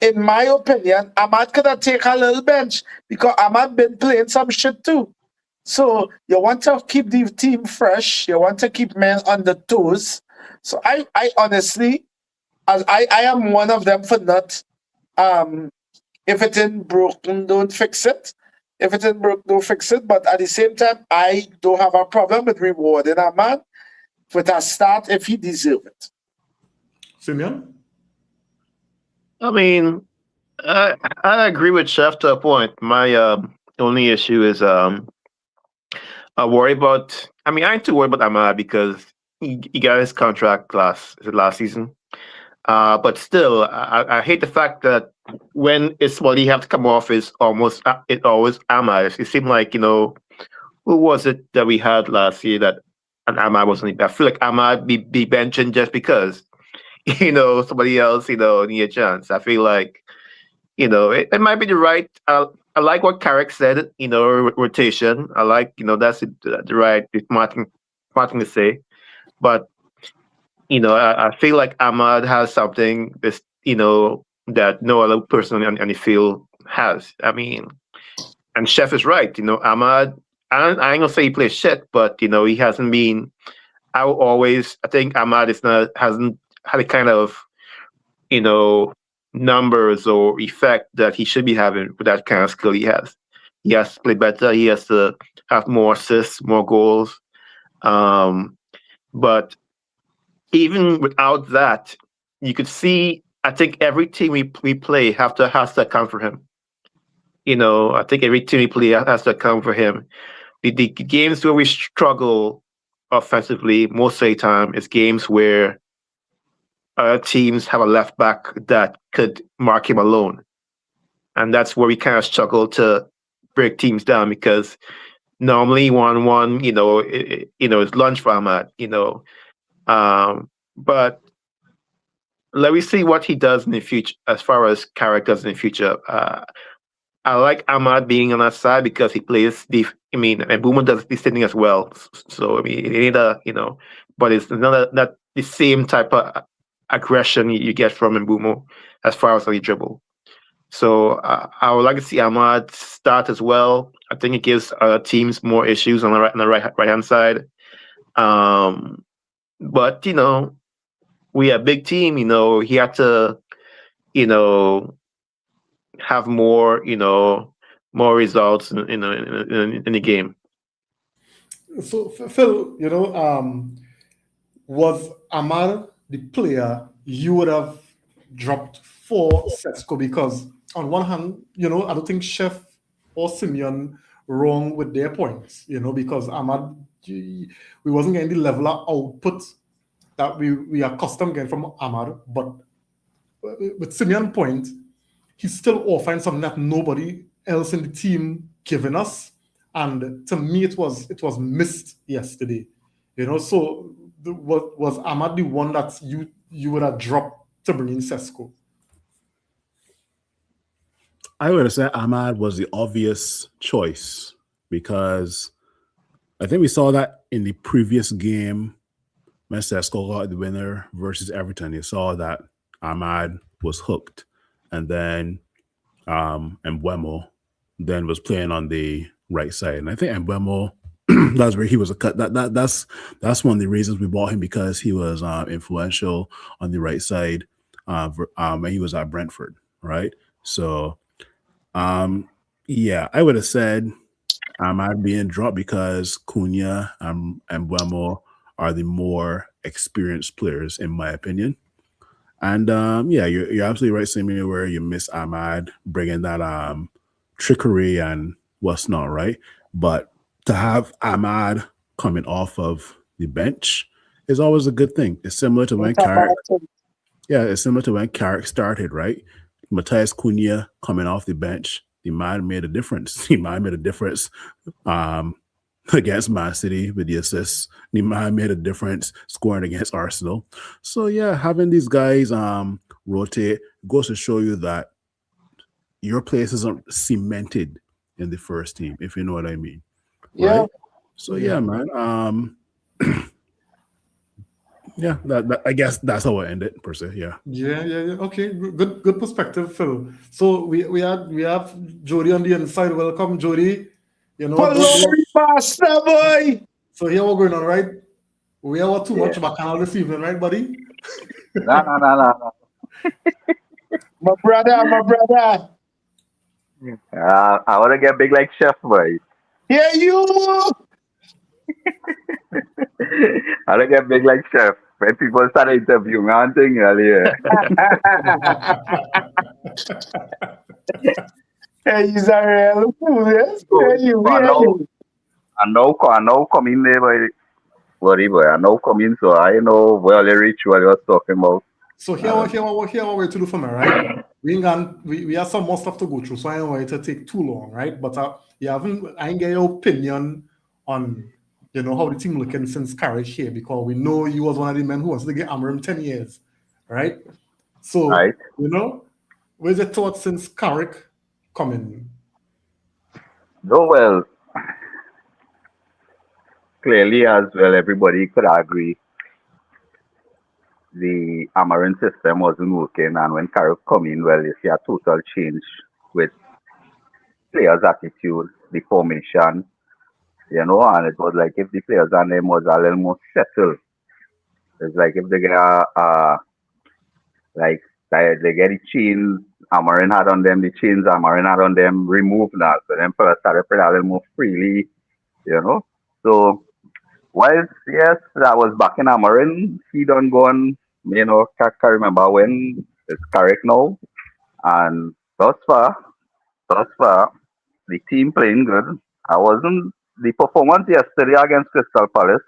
in my opinion, Ahmad could have taken a little bench, because Ahmad been playing some shit too. So you want to keep the team fresh. You want to keep men on the toes. So I honestly, as I am one of them for not, if it ain't broken, don't fix it. If it ain't broke, don't fix it. But at the same time, I don't have a problem with rewarding a man with a start if he deserves it. Simeon? I mean, I agree with Chef to a point. My only issue is I worry about. I mean, I ain't too worried about Ahmad because he got his contract last season. But still, I hate the fact that when it's what he have to come off is always Ahmad. It seemed like, who was it that we had last year that Ahmad wasn't? I feel like Ahmad be benching just because, somebody else, need a chance. I feel like, it might be the right. I like what Carrick said, rotation. I like, that's the right smart thing to say. But I feel like Ahmad has something this, that no other person on the field has. I mean, and Chef is right. Ahmad, I ain't gonna say he plays shit, but he hasn't been I think Ahmad hasn't had a kind of, numbers or effect that he should be having with that kind of skill he has. He has to play better. He has to have more assists, more goals. But even without that, you could see, I think every team we play has to account for him. I think every team we play has to account for him. The games where we struggle offensively most of the time is games where other teams have a left back that could mark him alone. And that's where we kind of struggle to break teams down, because normally 1-1, it's lunch for Ahmad, but let me see what he does in the future as far as characters in the future. I like Ahmad being on that side because he plays and Mbeumo does this thing as well. So you need but it's not the same type of aggression you get from Mbeumo as far as the dribble. So I would like to see Ahmad start as well. I think it gives teams more issues on the right hand side. But we are a big team. He had to have more more results in the game. So Phil, was Ahmad the player you would have dropped for Sesko? Because on one hand, I don't think Chef or Simeon wrong with their points, because Ahmad, we wasn't getting the level of output that we are accustomed getting from Ahmad. But with Simeon's point, he's still offering something that nobody else in the team given us. And to me, it was missed yesterday. So was Ahmad the one that you would have dropped to bring in Sesko? I would have said Ahmad was the obvious choice, because I think we saw that in the previous game when Sesko got the winner versus Everton. You saw that Ahmad was hooked, and then Mbeumo then was playing on the right side, and I think Mbeumo, that's where he was a cut. That's one of the reasons we bought him, because he was influential on the right side when he was at Brentford, right? So, I would have said Ahmad being dropped because Cunha and Mbeumo are the more experienced players, in my opinion. And you're absolutely right, Simeon, where you miss Ahmad bringing that trickery and what's not, right? But to have Ahmad coming off of the bench is always a good thing. It's similar to when Carrick started, right? Matthias Cunha coming off the bench, the man made a difference. The man made a difference against Man City with the assists. The man made a difference scoring against Arsenal. So having these guys rotate goes to show you that your place isn't cemented in the first team, if you know what I mean. Yeah. Right? So man. I guess that's how I end it per se. Yeah. Okay, good perspective, Phil. So we have Jody on the inside. Welcome, Jody. Master boy. So here we're going on, right? We have too much bacchanal this evening, right, buddy? No. My brother. I want to get big like Chef, boy. Yeah, you. I want to get big like Chef. When people start interviewing, I'm thinking earlier. Hey, he's a real fool, yes? I know come in there, boy. Worry, boy. I know come in, so I know where the ritual you're talking about. So here what we're to do for me, right? We have some more stuff to go through, so I don't want it to take too long, right? But I ain't get your opinion on how the team looking since Carrick here, because we know you was one of the men who wants to get Amorim 10 years, right? So where's your thoughts since Carrick coming? No, well, clearly as well, everybody could agree the Amorim system wasn't working, and when Carrick come in, well, you see a total change with players' attitude, the formation, and it was like if the players and them was a little more settled It's like if they get like they get the chains Amarin had on them, the chains Amarin had on them removed now. So then fellas started pedaling more freely, you know. So whilst yes, that was back in Amarin, he done gone, you know, can't remember when it's correct now. And thus far, the team playing good. I wasn't the performance yesterday against Crystal Palace.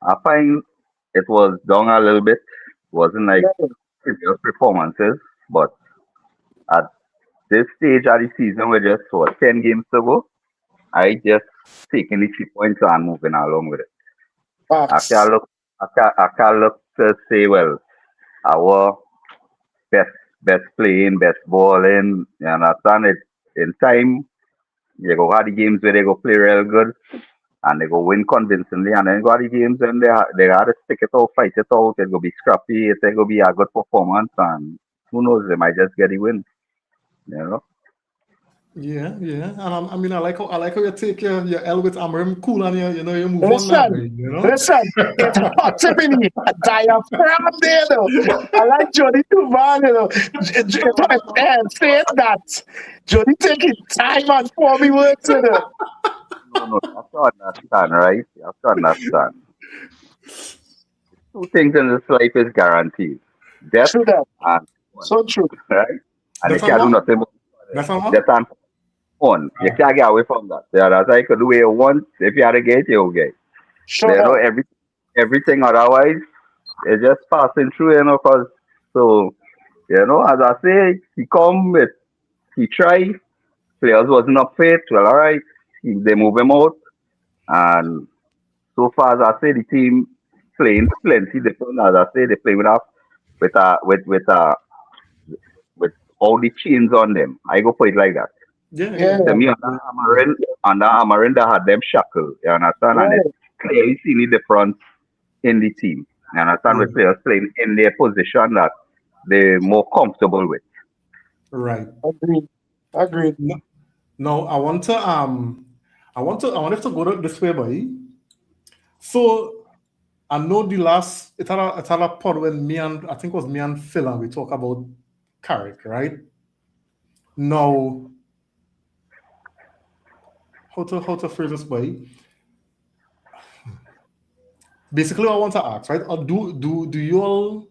I find it was down a little bit. Wasn't like previous performances, but at this stage of the season, we're just 10 games to go. I just taking the 3 points and moving along with it. I can look to say, well, our best playing, best balling, you understand it in time. You go have the games where they go play real good and they go win convincingly, and then go have the games when they have to stick it out, fight it out, it go be scrappy, it go be a good performance, and who knows, they might just get the win. You know? Yeah. And I mean, I like how you take your L with Amarim cool and you move Listen, on that way, you know? Listen, it's hot to me. A diaphragm there, though. I like Jody Duval, you know. Saying that. Jody taking time and for me works, you know. No, you have to understand, right? You have to understand. 2 things in this life is guaranteed. Death True that. and So true. right? And That's you can't do all? nothing but That's all? death and on. You can't get away from that. Yeah, that's why you could do it once. If you had to get, you'll get. Sure. You know, everything otherwise is just passing through, you know, cause so, you know, as I say, he try, players wasn't up fit, well, all right, they move him out, and so far as I say, the team playing plenty different. As I say, they play with all the chains on them. I go put it like that. Yeah. To me, under Amarin, they had them shackled. You understand? Right. And it's clearly seen the difference in the team. You understand? With players playing in their position that they're more comfortable with. Right. Agreed. No, I want us to go this way, boy. So I know it had a pod when I think it was me and Phil, and we talk about Carrick, right? Now, how to phrase this, boy? Basically, I want to ask, right? Or do you all?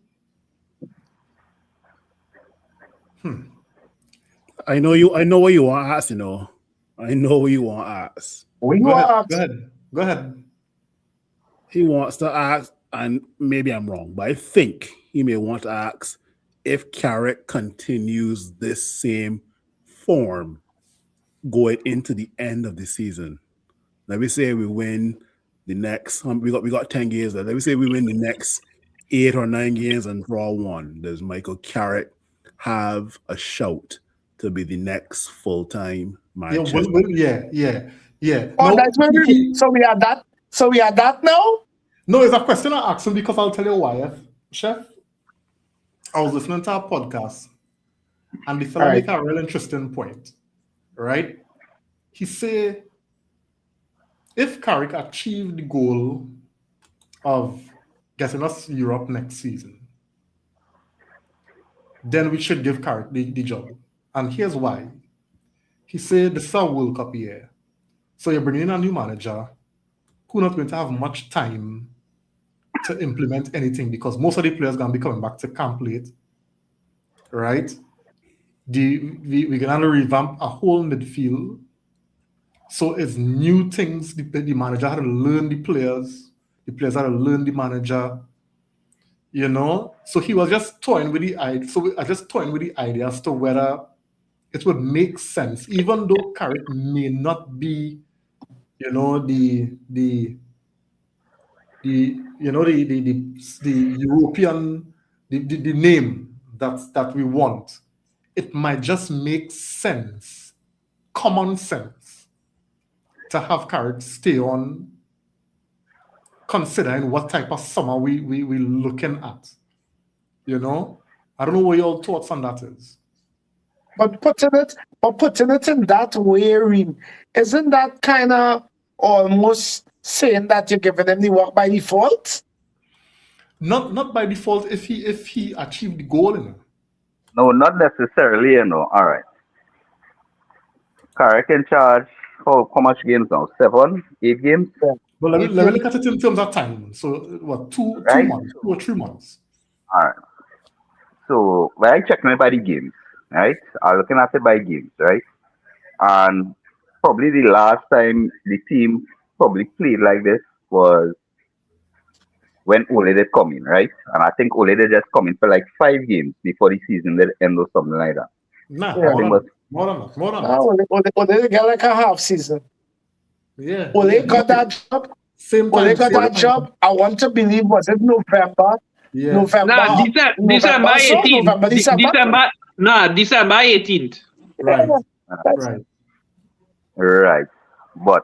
I know what you want to ask, you know. I know what you want to ask. Go ahead. He wants to ask, and maybe I'm wrong, but I think he may want to ask if Carrick continues this same form going into the end of the season. Let me say we win the next. We got 10 games. Let me say we win the next 8 or 9 games and draw 1. Does Michael Carrick have a shout to be the next full-time manager? Yeah. Oh, No, that's very So we are that. So we are that now. No, it's a question I asked him because I'll tell you why, Chef. I was listening to a podcast, and the fella make a real interesting point, right? He say, if Carrick achieved the goal of getting us Europe next season, then we should give Carrick the job. And here's why. He said, this is a World Cup year. So you're bringing in a new manager who's not going to have much time to implement anything because most of the players are going to be coming back to camp late, right? We're going to revamp a whole midfield. So it's new things. The manager had to learn the players had to learn the manager, you know? So he was just toying with the idea. So I just toying with the idea as to whether it would make sense, even though Carrick may not be, you know, the European, the name that we want. It might just make sense, common sense, to have Carrick stay on, considering what type of summer we're looking at. You know, I don't know what your thoughts on that is. But putting it in that way, Reem, isn't that kind of almost saying that you're giving them the work by default? Not by default if he achieved the goal, you know. No, not necessarily, All right. Carrick in charge. How much games now? 7, 8 games? But let me look at it in terms of time. So what, two Right. months, 2 or 3 months. All right. So when I checking it by the games, right? I'm looking at it by games, right? And probably the last time the team probably played like this was when Ole did come in, right? And I think Ole did just come in for like 5 games before the season did end or something like that. Nah, Yeah. more than that. Ole get like a half season. Yeah. Ole got that job. Same time. Ole got that job. I want to believe, was it November? Yeah. November. Nah, December 18th. November, December. December 18th. Right. That's- Right. But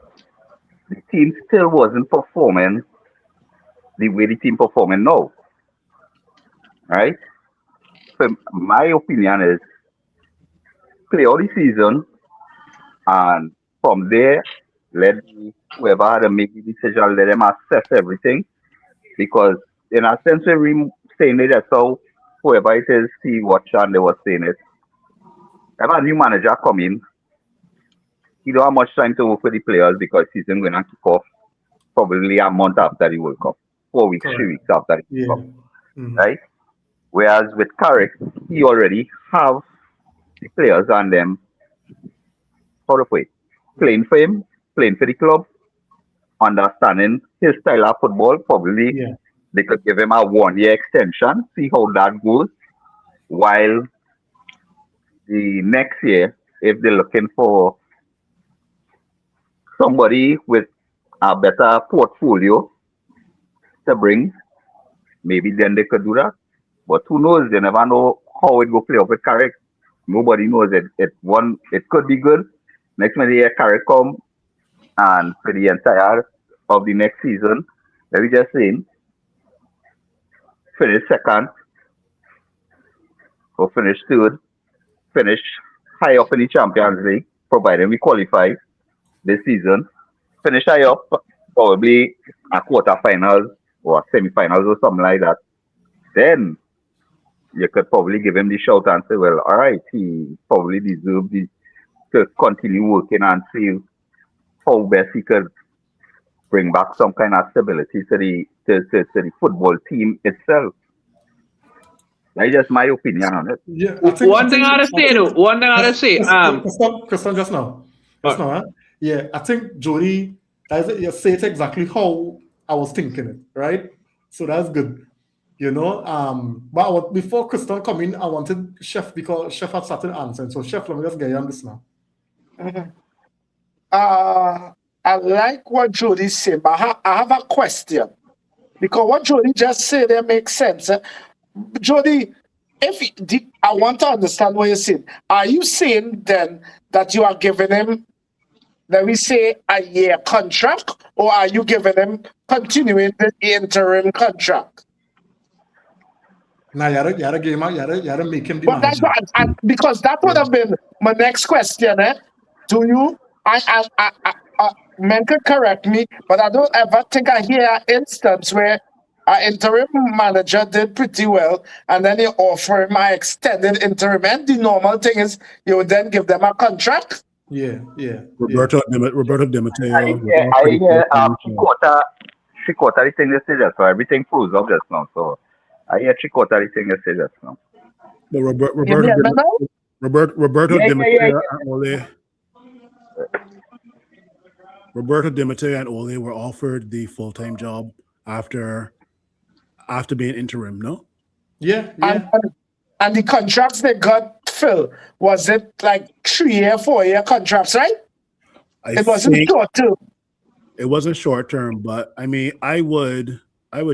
the team still wasn't performing the way the team performing now. Right? So my opinion is play all the season and from there let whoever had to make the decision, let them assess everything. Because in a sense we're saying it, that's how whoever it is, Steve Watch and they were saying it. If a new manager come in, he don't have much time to work with the players because season going to kick off probably a month after the World Cup, 4 weeks, Correct. 3 weeks after the Yeah. World Cup, Mhm. right? Whereas with Carrick, he already have the players and them, how to play, playing for him, playing for the club, understanding his style of football. Probably Yeah. they could give him a 1-year extension, see how that goes, while the next year, if they're looking for somebody with a better portfolio to bring, maybe then they could do that. But who knows? They never know how it will play out with Carrick. Nobody knows it. It could be good. Next minute, year Carrick come and for the entire of the next season, let me just say, finish second or finish third, finish high up in the Champions League, provided we qualify this season. Finish high up, probably a quarterfinals or semi-finals or something like that. Then you could probably give him the shout and say, well, all right, he probably deserves to continue working and see how best he could bring back some kind of stability to the football team itself. That's just my opinion on it. Yeah. One thing I gotta say, Christian, just now. Yeah, I think Jody, you say it exactly how I was thinking it, right? So that's good. But before Christian come in, I wanted Chef because Chef had started answering. So Chef, let me just get you on this now. I like what Jody said, but I have a question. Because what Jody just said there makes sense. Jody, I want to understand what you're saying. Are you saying then that you are giving him, let me say, a year contract, or are you giving him continuing the interim contract? Now you had to make him the But that's manager. what, because that would have been my next question. Do you? Men could correct me, but I don't ever think I hear an instance where an interim manager did pretty well, and then you offer him an extended interim. And the normal thing is you would then give them a contract. Yeah. Roberto Di I hear three-quarter the thing they say just now. Everything proves up just now. So I hear three-quarter the thing they say just now. But Roberto Yeah. Di Matteo and Ole. Roberto Di Matteo and Ole were offered the full-time job after being interim, no? Yeah. And the contracts they got, Phil, was it like 3-year, 4-year contracts, right? It wasn't short term. It wasn't short term, but I mean, I would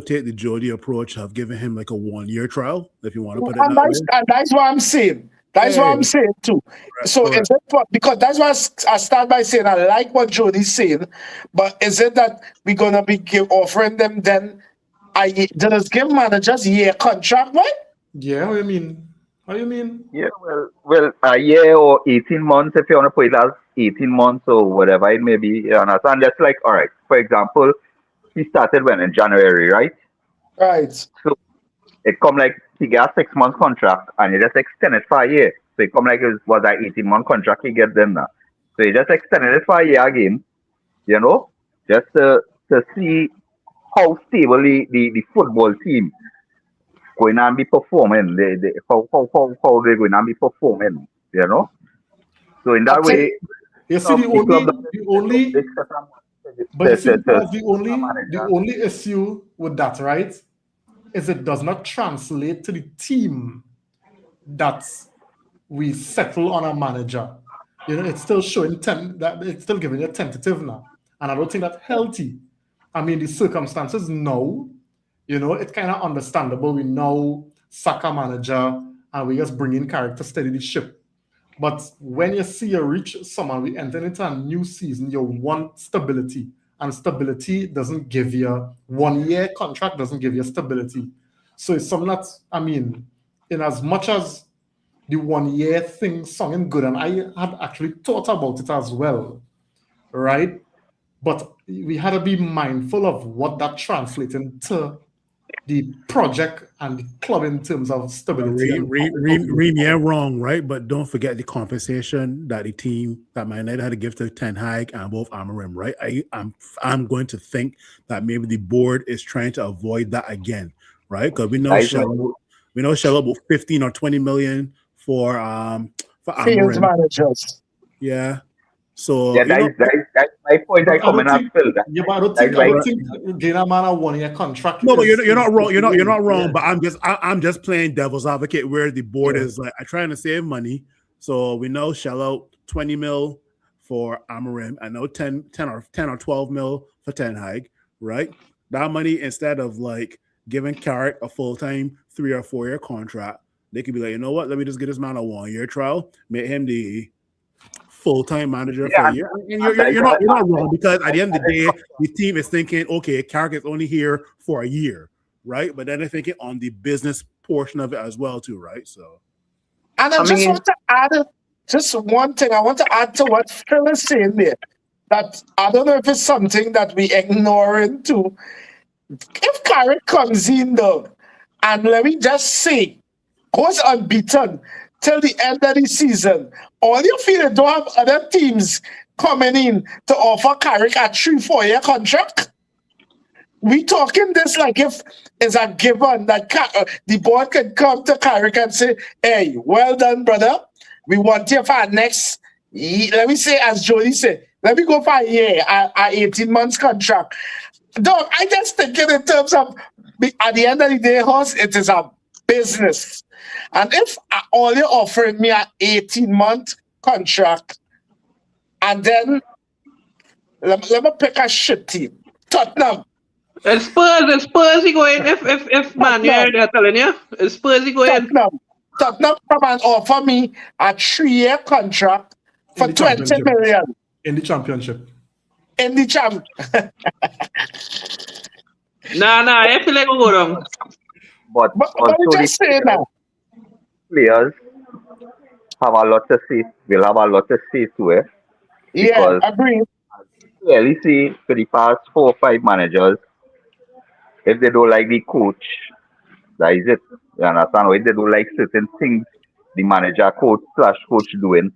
take the Jody approach of giving him like a 1-year trial, if you want to put it that way. And that's what I'm saying. That's what I'm saying too. Right, So is it because that's why I start by saying I like what Jody's saying, but is it that we're gonna be offering them then just give managers a year contract, right? Yeah, how you mean? Yeah, well, a year or 18 months, if you want to put it as 18 months or whatever it may be, you understand? That's like, all right, for example, he started when in January, right? Right. So it come like he got a 6 month contract and he just extended for a year. So it come like it was an 18-month contract he get them now. So he just extended it for a year again, you know, just to see how stable the football team going and be performing. How they're going and be performing, you know. So in that way, you see the only but you see the only issue with that, right, is it does not translate to the team that we settle on a manager. You know, it's still showing that it's still giving a tentative now. And I don't think that's healthy. I mean, the circumstances now, you know, it's kind of understandable. We now sack a manager and we just bring in character, steady the ship. But when you see you reach someone, we enter into a new season, you want stability. And stability doesn't give you 1 year contract, doesn't give you stability. So it's something that, I mean, in as much as the 1 year thing sounding good, and I had actually thought about it as well, right? But we had to be mindful of what that translates into the project and the club in terms of stability. Yeah, wrong, right? But don't forget the compensation that the team that Man United had to give to Ten Hag and both Amorim, right? I'm going to think that maybe the board is trying to avoid that again, right? Because we know shell about 15 or 20 million for field managers. Yeah. So yeah, that's my point. I come in and fill that. Yeah, but I don't think gain a man a 1 year contract. No, but you're not wrong. You're not wrong. But I'm just playing devil's advocate where the board is like, I'm trying to save money. So we know shell out 20 mil for Amorim. I know 10 or 12 mil for Ten Hag, right? That money, instead of like giving Carrick a full-time 3 or 4 year contract, they could be like, you know what? Let me just get this man a 1 year trial, make him the full-time manager for a year. And you're not wrong, because at the end of the day, the team is thinking, okay, Carrick is only here for a year, right? But then they're thinking on the business portion of it as well, too, right? So, and I just want to add just one thing. I want to add to what Phil is saying there. That I don't know if it's something that we ignoring too. If Carrick comes in though, and let me just say, goes unbeaten till the end of the season, all you feel they don't have other teams coming in to offer Carrick a 3-4 year contract? We talking this like if it's a given that the board can come to Carrick and say, hey, well done, brother. We want you for our next, let me say, as Jody said, let me go for a year, a 18 months contract. Dog, I just think in terms of, at the end of the day, Horse, it is a business. And if all you're offering me an 18-month contract, and then let me pick a shit team, Tottenham. It's Spurs he going, if Man United they're telling you, it's Spurs he going. Tottenham come and offer me a 3-year contract for 20 million. In the championship. In the champ. Nah, I feel like we'll go down. But also just say now. Players have a lot to say. Will have a lot to say to it. Yeah, agree. Clearly see for the past 4 or 5 managers, if they don't like the coach, that is it. You understand? Or if they don't like certain things the manager, coach doing,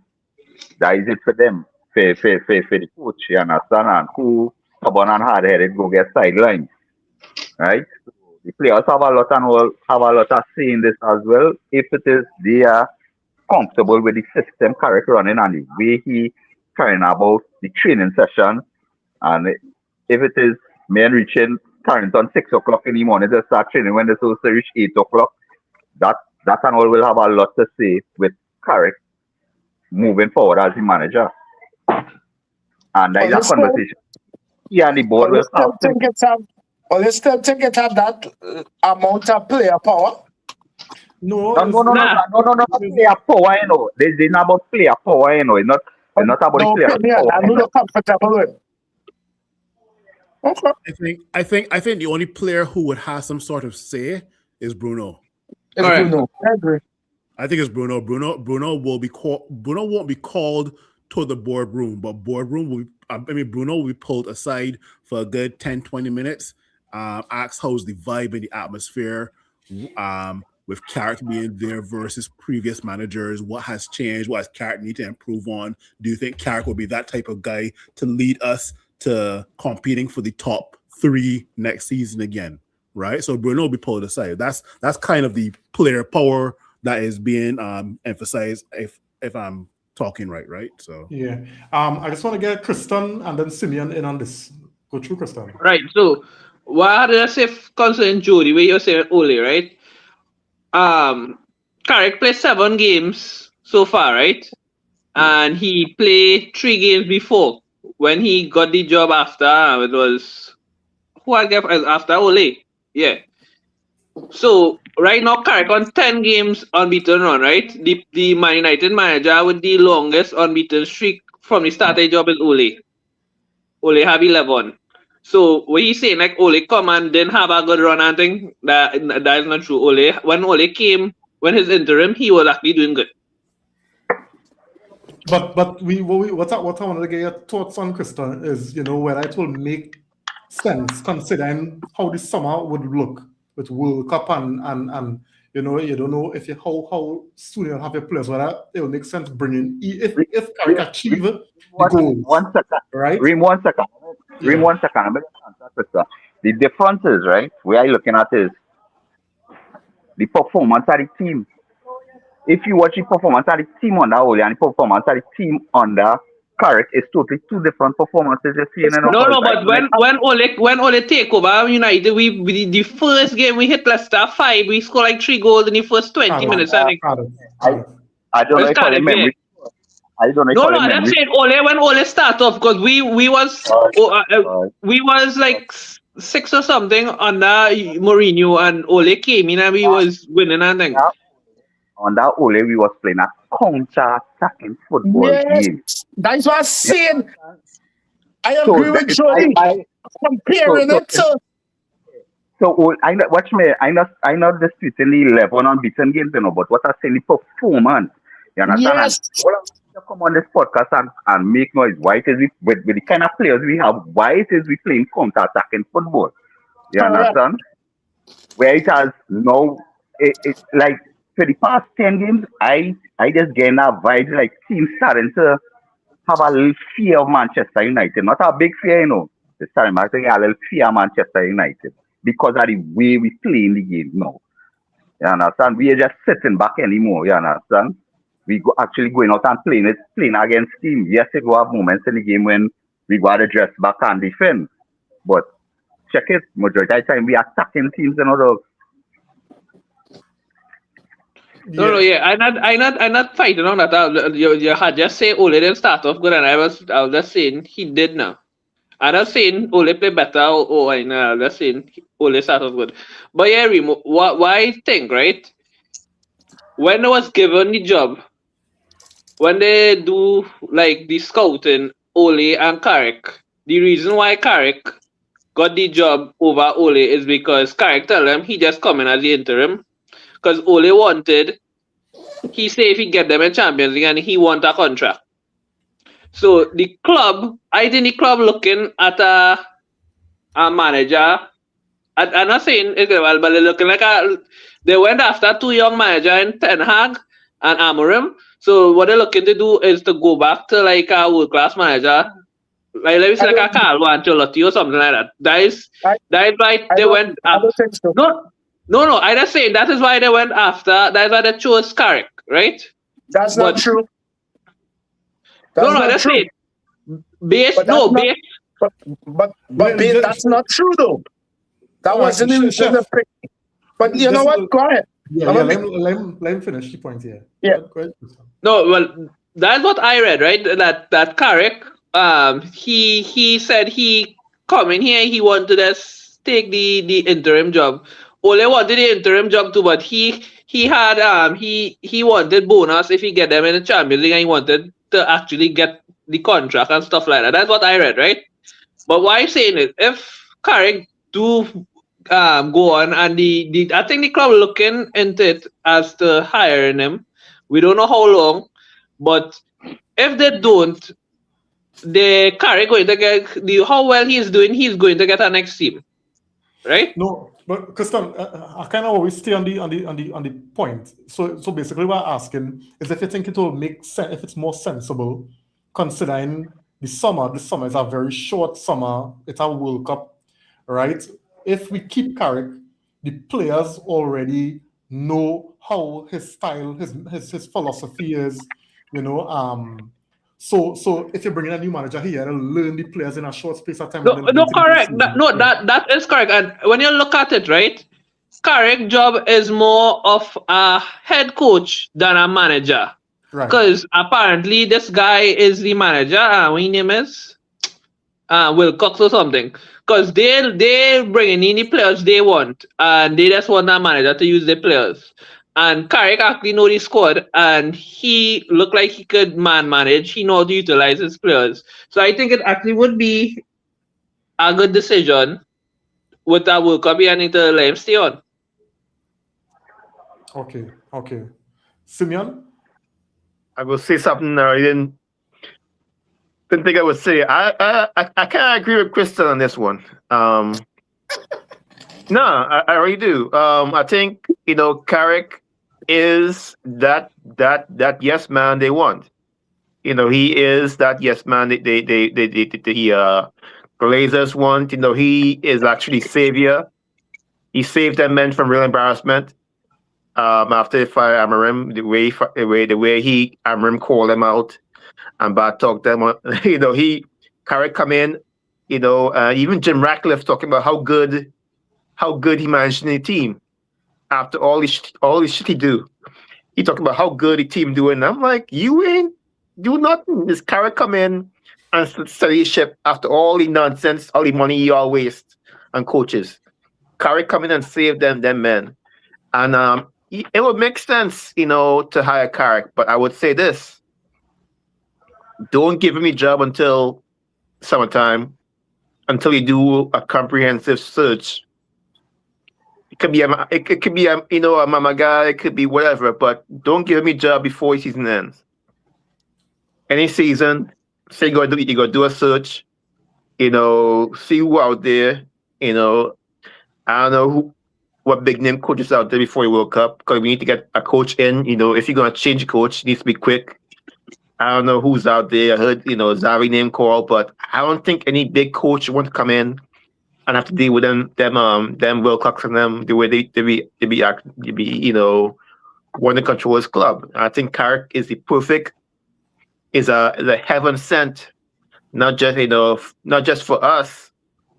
that is it for them. For the coach, you understand? And who stubborn and hard headed go get sidelined. Right? So the players have a lot of say in this as well. If it is they are comfortable with the system Carrick running and the way he carrying about the training session, and if it is men reaching Carrington 6 o'clock in the morning to start training when they're supposed to reach 8 o'clock, that and all will have a lot to say with Carrick moving forward as the manager. And that is a conversation. Yeah, and the board will have. You still think it have that amount of player power? No, player power, you know. It's not about player power, you know. It's not about the player power. I'm not comfortable with. Okay. I think the only player who would have some sort of say is Bruno. Bruno, I agree. I think it's Bruno. Bruno will be called. Bruno won't be called to the boardroom, but Bruno will be pulled aside for a good 10, 20 minutes Ask how's the vibe and the atmosphere with Carrick being there versus previous managers. What has changed? What has Carrick need to improve on? Do you think Carrick will be that type of guy to lead us to competing for the top 3 next season again? Right? So Bruno will be pulled aside. That's kind of the player power that is being emphasized if I'm talking right? So yeah. I just want to get Kristen and then Simeon in on this. Go through Kristen. Right. So what did I say concerning Jody, where you're saying Ole, right? Carrick played 7 games so far, right? And he played 3 games before when he got the job after it was who I get after Ole. Yeah. So right now Carrick on 10 games unbeaten run, right? The Man United manager with the longest unbeaten streak from the start of the job is Ole. Ole have 11. So what he's saying, like Ole come and didn't have a good run and thing, that is not true. When Ole came, when his interim, he was actually doing good. But what I wanted to get your thoughts on, Kristen, is whether it will make sense considering how this summer would look with World Cup and you don't know if how soon you'll have your players, whether it will make sense bringing if Carrick achieve the goals. 1 second. Right? Reem 1 second. Reem 1 second. I'm gonna answer this. The difference is, right, where I'm looking at is the performance of the team. If you watch the performance of the team under Ole and the performance of the team under Carrick, it's totally 2 different performances you're seeing. No, but when Ole take over United, we the first game we hit Leicester 5, we scored like 3 goals in the first 20 minutes. I think. I don't know if I remember. I don't know. No, I'm saying Ole when Ole start off because we was like 6 or something under Mourinho and Ole came in and we was winning and thing. Under Ole, we was playing a counter-attacking football game. That's what I'm saying. I agree with Jody. Comparing it to. So I know, watch me. I know disputing the 11 unbeaten games, but what I say the performance. You understand? Yes. To come on this podcast and make noise. Why it is with the kind of players we have? Why it is we playing counter-attacking football? You understand? Where it has no, it's like for the past 10 games, I just get that vibe like teams starting to have a little fear of Manchester United. Not a big fear, This time I think a little fear of Manchester United because of the way we play in the game now. You understand? We are just sitting back anymore. You understand? We actually going out and playing against teams. Yes, it will have moments in the game when we got to dress back and defend. But check it, majority of the time we are attacking teams and other. No, I'm not fighting on that. You had just say Ole didn't start off good, and I was just saying he did now. I'm not saying Ole play better I'm just saying Ole started off good. But yeah, Remo, why I think, right? When I was given the job, when they do like the scouting, Ole and Carrick, the reason why Carrick got the job over Ole is because Carrick tell him he just come in as the interim. Because Ole wanted, he said if he get them in Champions League and he want a contract. So the club, I think the club looking at a manager. I'm not saying it's well, but they're looking like they went after 2 young managers in Ten Hag and Amorim. So what they're looking to do is to go back to like a world class manager. Like let me say like a Carlo Ancelotti or something like that. That is why they went after. No, I just say that is why they went after. That is why they chose Carrick, right? That's not true. I just say base. But that's not true though. That wasn't in the pick. But you know what? Go ahead. Yeah, let him finish the point here. Yeah. Go ahead. No, well, that's what I read, right? That Carrick, he said he come in here, he wanted to take the interim job. Ole wanted the interim job too, but he had he wanted bonus if he get them in the Champions League, and he wanted to actually get the contract and stuff like that. That's what I read, right? But why I'm saying it, if Carrick do go on and I think the club looking into it as to hiring him. We don't know how long, but if they don't, the Carrick going to get how well he's doing, he's going to get a next team. right? No, but Kristen, I kind of always stay on the point. So basically, what I'm asking is if you think it will make sense, if it's more sensible, considering the summer. The summer is a very short summer. It's a World Cup, right? If we keep Carrick, the players already know how his style, his philosophy is. You know, so if you bring in a new manager here, they'll learn the players in a short space of time. No, and then no, go to the correct. preseason. That is correct. And when you look at it, right, Carrick's job is more of a head coach than a manager. Right. Because apparently this guy is the manager. What his name is? Wilcox or something. Because they bring in the players they want, and they just want that manager to use the players. And Carrick actually know the squad, and he looked like he could manage. He know how to utilize his players. So I think it actually would be a good decision with that World Cup and to let him stay on. Okay. Simeon? I will say something I didn't think I would say. I kind of agree with Kristen on this one. No, I really do. I think Carrick is that yes man they want. He is that yes man the Glazers want. He is actually savior. He saved them men from real embarrassment. After they fired Amarim, the way Amarim called them out and bad talked them, Carrick come in, even Jim Ratcliffe talking about how good he managed the team after all this shit he do. He talking about how good the team doing. And I'm like, you ain't do nothing. This Carrick come in and steady ship after all the nonsense, all the money y'all waste on coaches. Carrick come in and save them men. And it would make sense, to hire Carrick, but I would say this: don't give him a job until summertime, until you do a comprehensive search. It could be a mama guy, it could be whatever, but don't give him a job before the season ends. Any season, say you go do a search, see who out there, I don't know what big name coaches out there before the World Cup, because we need to get a coach in. If you're gonna change a coach, it needs to be quick. I don't know who's out there. I heard Xavi name call, but I don't think any big coach want to come in and have to deal with them Wilcox and them the way they be want to control his club. I think Carrick is a heaven sent, not just for us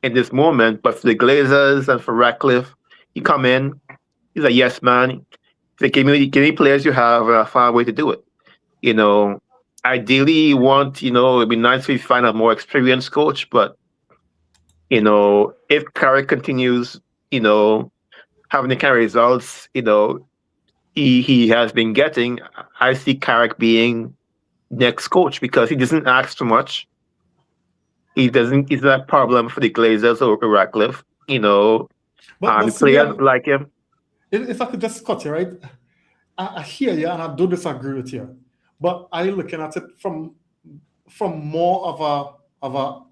in this moment, but for the Glazers and for Ratcliffe. He come in, he's a yes man. They give me players you have, and I'll find a way to do it. Ideally you want, it'd be nice if we find a more experienced coach, but if Carrick continues, having the kind of results, he has been getting, I see Carrick being next coach because he doesn't ask too much. He's not a problem for the Glazers or Ratcliffe, But the players like him. If I could just cut you, right? I hear you and I do disagree with you. But I'm looking at it from more of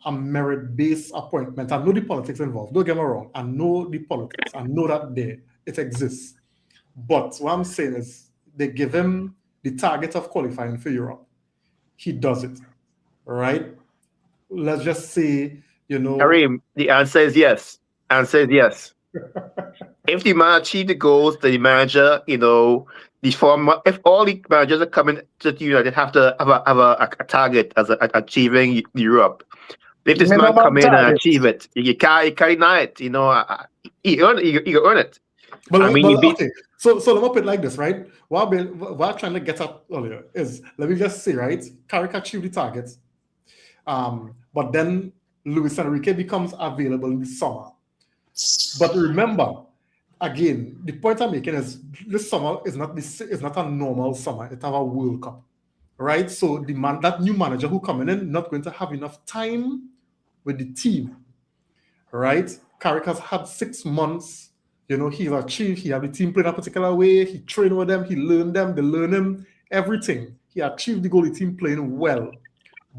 a merit-based appointment. I know the politics involved. Don't get me wrong. I know the politics. I know that it exists. But what I'm saying is they give him the target of qualifying for Europe. He does it. Right? Let's just say, Kareem, the answer is yes. If the man achieve the goals, the manager, if all the managers are coming to the United have to have a target as achieving Europe. If this man come in and achieve it, you can't deny it. You earn it. But okay. So let me put it like this, right? What I'm trying to get at earlier is, let me just say, right? Carrick achieved the target, but then Luis Enrique becomes available in the summer. But remember, again, the point I'm making is this summer is not a normal summer. It's our World Cup, right? So that new manager who coming in not going to have enough time with the team, right? Carrick has had 6 months. He's achieved. He had the team playing a particular way. He trained with them. He learned them. They learn him. Everything. He achieved the goal. The team playing well.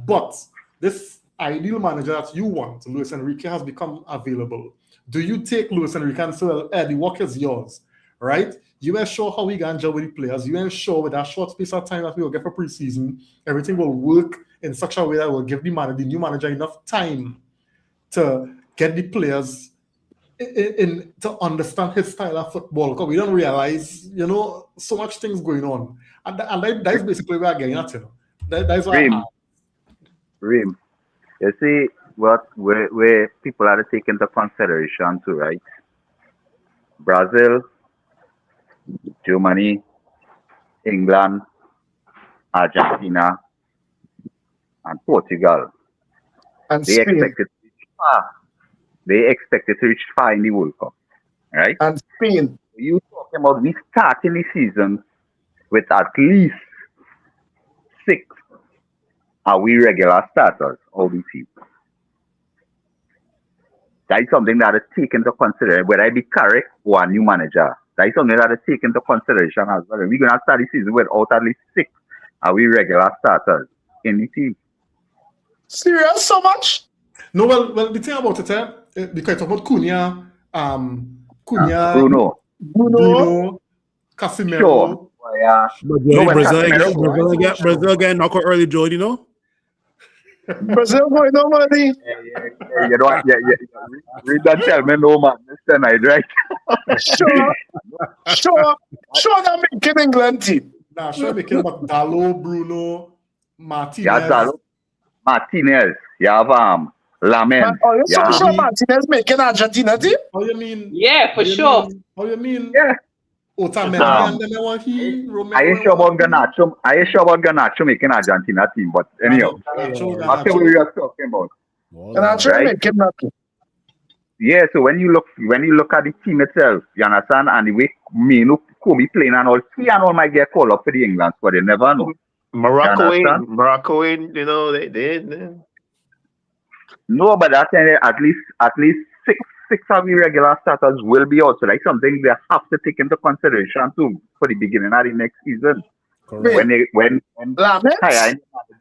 But this ideal manager that you want, Luis Enrique, has become available. do you take Luis Enrique and say, well, the work is yours, right? You ensure how we can gel with the players. You ensure with that short space of time that we will get for preseason, everything will work in such a way that will give the new manager enough time to get the players in to understand his style of football. Because we don't realize, so much things going on. And that is basically where we're getting at, That is why Reem, you see where people are to take into consideration too, right? Brazil, Germany, England, Argentina, and Portugal. And They Spain. expected to reach far in the World Cup, right? And Spain. You talking about we starting the season with at least 6 are we regular starters of the team. That is something that is taken into consideration, whether I be correct or a new manager. That is something that is taken into consideration as well. We're going to start the season without at least 6 are we regular starters in the team. Serious so much? No, well, the thing about it, because it's about Cunha, Bruno, Casemiro. Sure. Yeah. Brazil getting knocked out early, Joe, Brazil going no money. You know, read that tell me no man this tonight, right? Sure that making England team. Nah, sure making about Dalot, Bruno, Martinez. Yeah, Dalot, Martinez, you have Lamen. Sure Martinez making Argentina team? How you mean? Yeah, for sure. How you mean? Yeah. Otamendi and then want he Romero. I ain't sure about Garnacho making Argentina team, but anyhow, that's what we are talking about. Garnacho Right? making nothing. Yeah, so when you look at the team itself, you understand, and the way Mino Kobe playing and all, he and all might get called up for the England, but they never know. Morocco, they. No, but that time at least six of the regular starters will be out. So that's something they have to take into consideration too for the beginning of the next season. Correct. When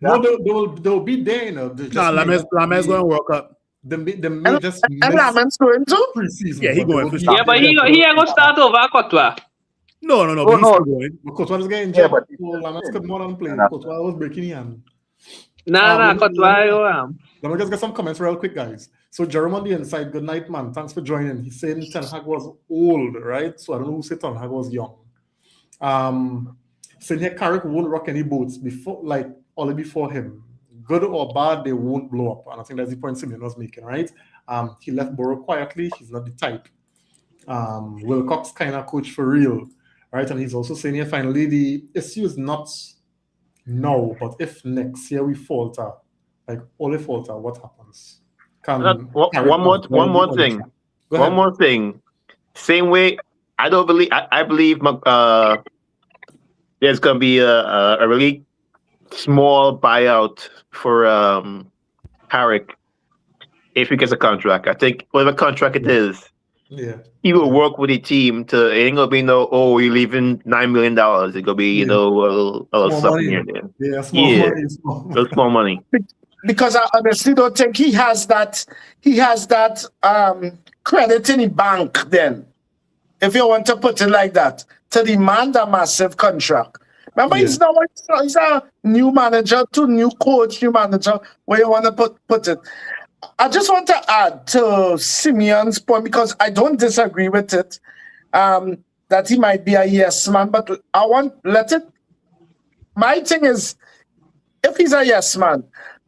No, they'll be there, Lames going to World Cup. They may just And Laman's going to? preseason. Yeah, he going for Yeah, but he ain't gonna start over Courtois. No, but he's still going. Courtois is getting Yeah, injured. but- Lamas could more than play. Yeah. Courtois was breaking his hand. Nah, Courtois. Let me just get some comments real quick, guys. So Jerome on the inside, good night, man. Thanks for joining. He's saying Ten Hag was old, right? So I don't know who said Ten Hag was young. Saying here Carrick won't rock any boats only before him. Good or bad, they won't blow up. And I think that's the point Simeon was making, right? He left Borough quietly. He's not the type. Wilcox kind of coach for real, right? And he's also saying here, finally, the issue is not now, but if next year we falter, only falter, what happens? One more thing. Same way, I believe there's gonna be a really small buyout for Carrick if he gets a contract. I think whatever contract it is, he will work with the team to. It ain't gonna be you're leaving $9 million. It's gonna be a little something here and there. Small money. Because I honestly don't think he has that credit in the bank then, if you want to put it like that, to demand a massive contract. Remember, he's a new manager, new coach, new manager, where you want to put it. I just want to add to Simeon's point, because I don't disagree with it, that he might be a yes man, but my thing is, if he's a yes man,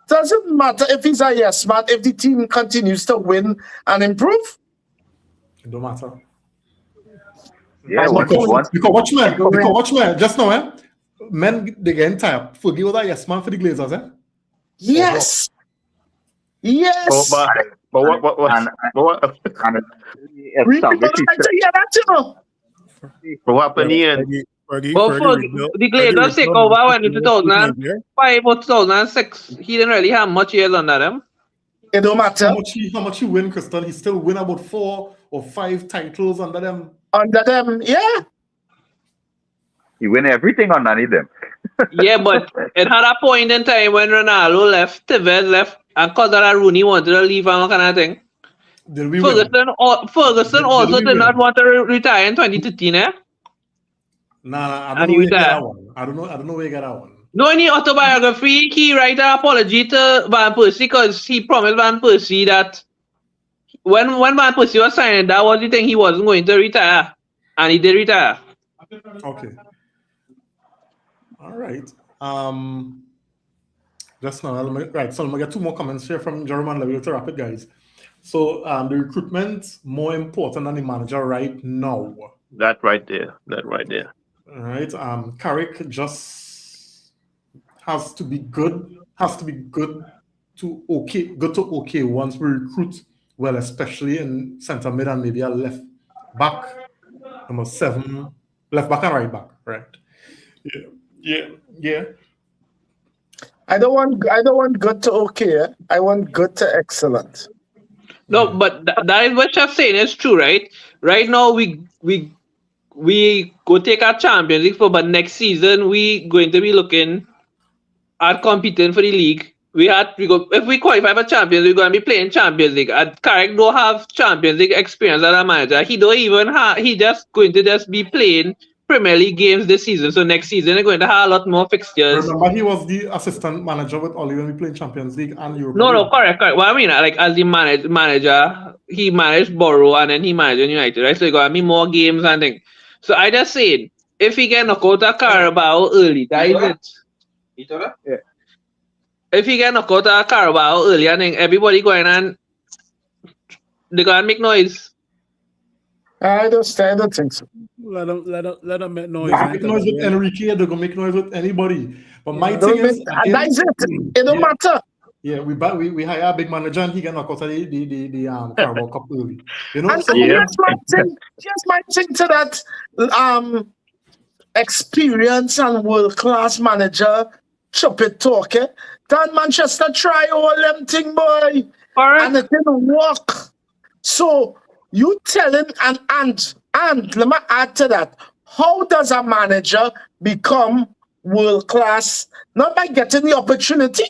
doesn't matter if he's a yes man if the team continues to win and improve. It don't matter. Yeah, because watch me, just now, men they getting tired. Forgive us that yes man for the Glazers, eh? Yes. Yes. But what happened here? The Glazers take over in 2005 or 2006. He didn't really have much years under them. It don't matter. How much he win, Crystal? He still win about 4 or 5 titles under them. Yeah. He win everything underneath them. Yeah, but it had a point in time when Ronaldo left, Tevez left, and Cordero Rooney wanted to leave and all kind of thing. Did we win? Ferguson also we did not win? want to retire in 2013, eh? Nah, I And don't know he where you get retired. that one. I don't know where you get that one. No, in the autobiography, he write an apology to Van Persie because he promised Van Persie that when Van Persie was signing, that was the thing, he wasn't going to retire. And he did retire. Okay. All right. Just now, right. So I'm gonna get 2 more comments here from Jeremy and Levy to wrap it, guys. So the recruitment more important than the manager right now. That right there. All right. Carrick just has to be good. Has to be good to okay once we recruit well, especially in centre mid and maybe a left back, number 7, left back and right back, right? Yeah. I don't want good to okay. I want good to excellent. No, but that is what you're saying is true, right? Right now, we go take our Champions League but next season we going to be looking at competing for the league. If we qualify for Champions League, we're going to be playing Champions League. And Carrick don't have Champions League experience as a manager. He don't even have. He just going to just be playing Premier League games this season. So next season they're going to have a lot more fixtures. Remember, he was the assistant manager with Oli when we played Champions League and Europe. No, correct. What I mean, like as the manager, he managed Borough and then he managed United, right? So you got to be more games and things. So I just said, if he get knocked out of Carabao early, that is it. Yeah. If he get knocked out of Carabao early and then everybody going and they gonna make noise. I don't think so. Let them make noise. They make noise with Enrique, they're gonna make noise with anybody. But my Don't thing is, make- that's it. It don't matter. Yeah, we hire a big manager and he get knocked out of the Carabao Cup early. You know, And so here's my thing to that experience and world class manager Chuppet talk. That Manchester try all them thing, boy, and it didn't work. So you telling and let me add to that. How does a manager become world class? Not by getting the opportunity.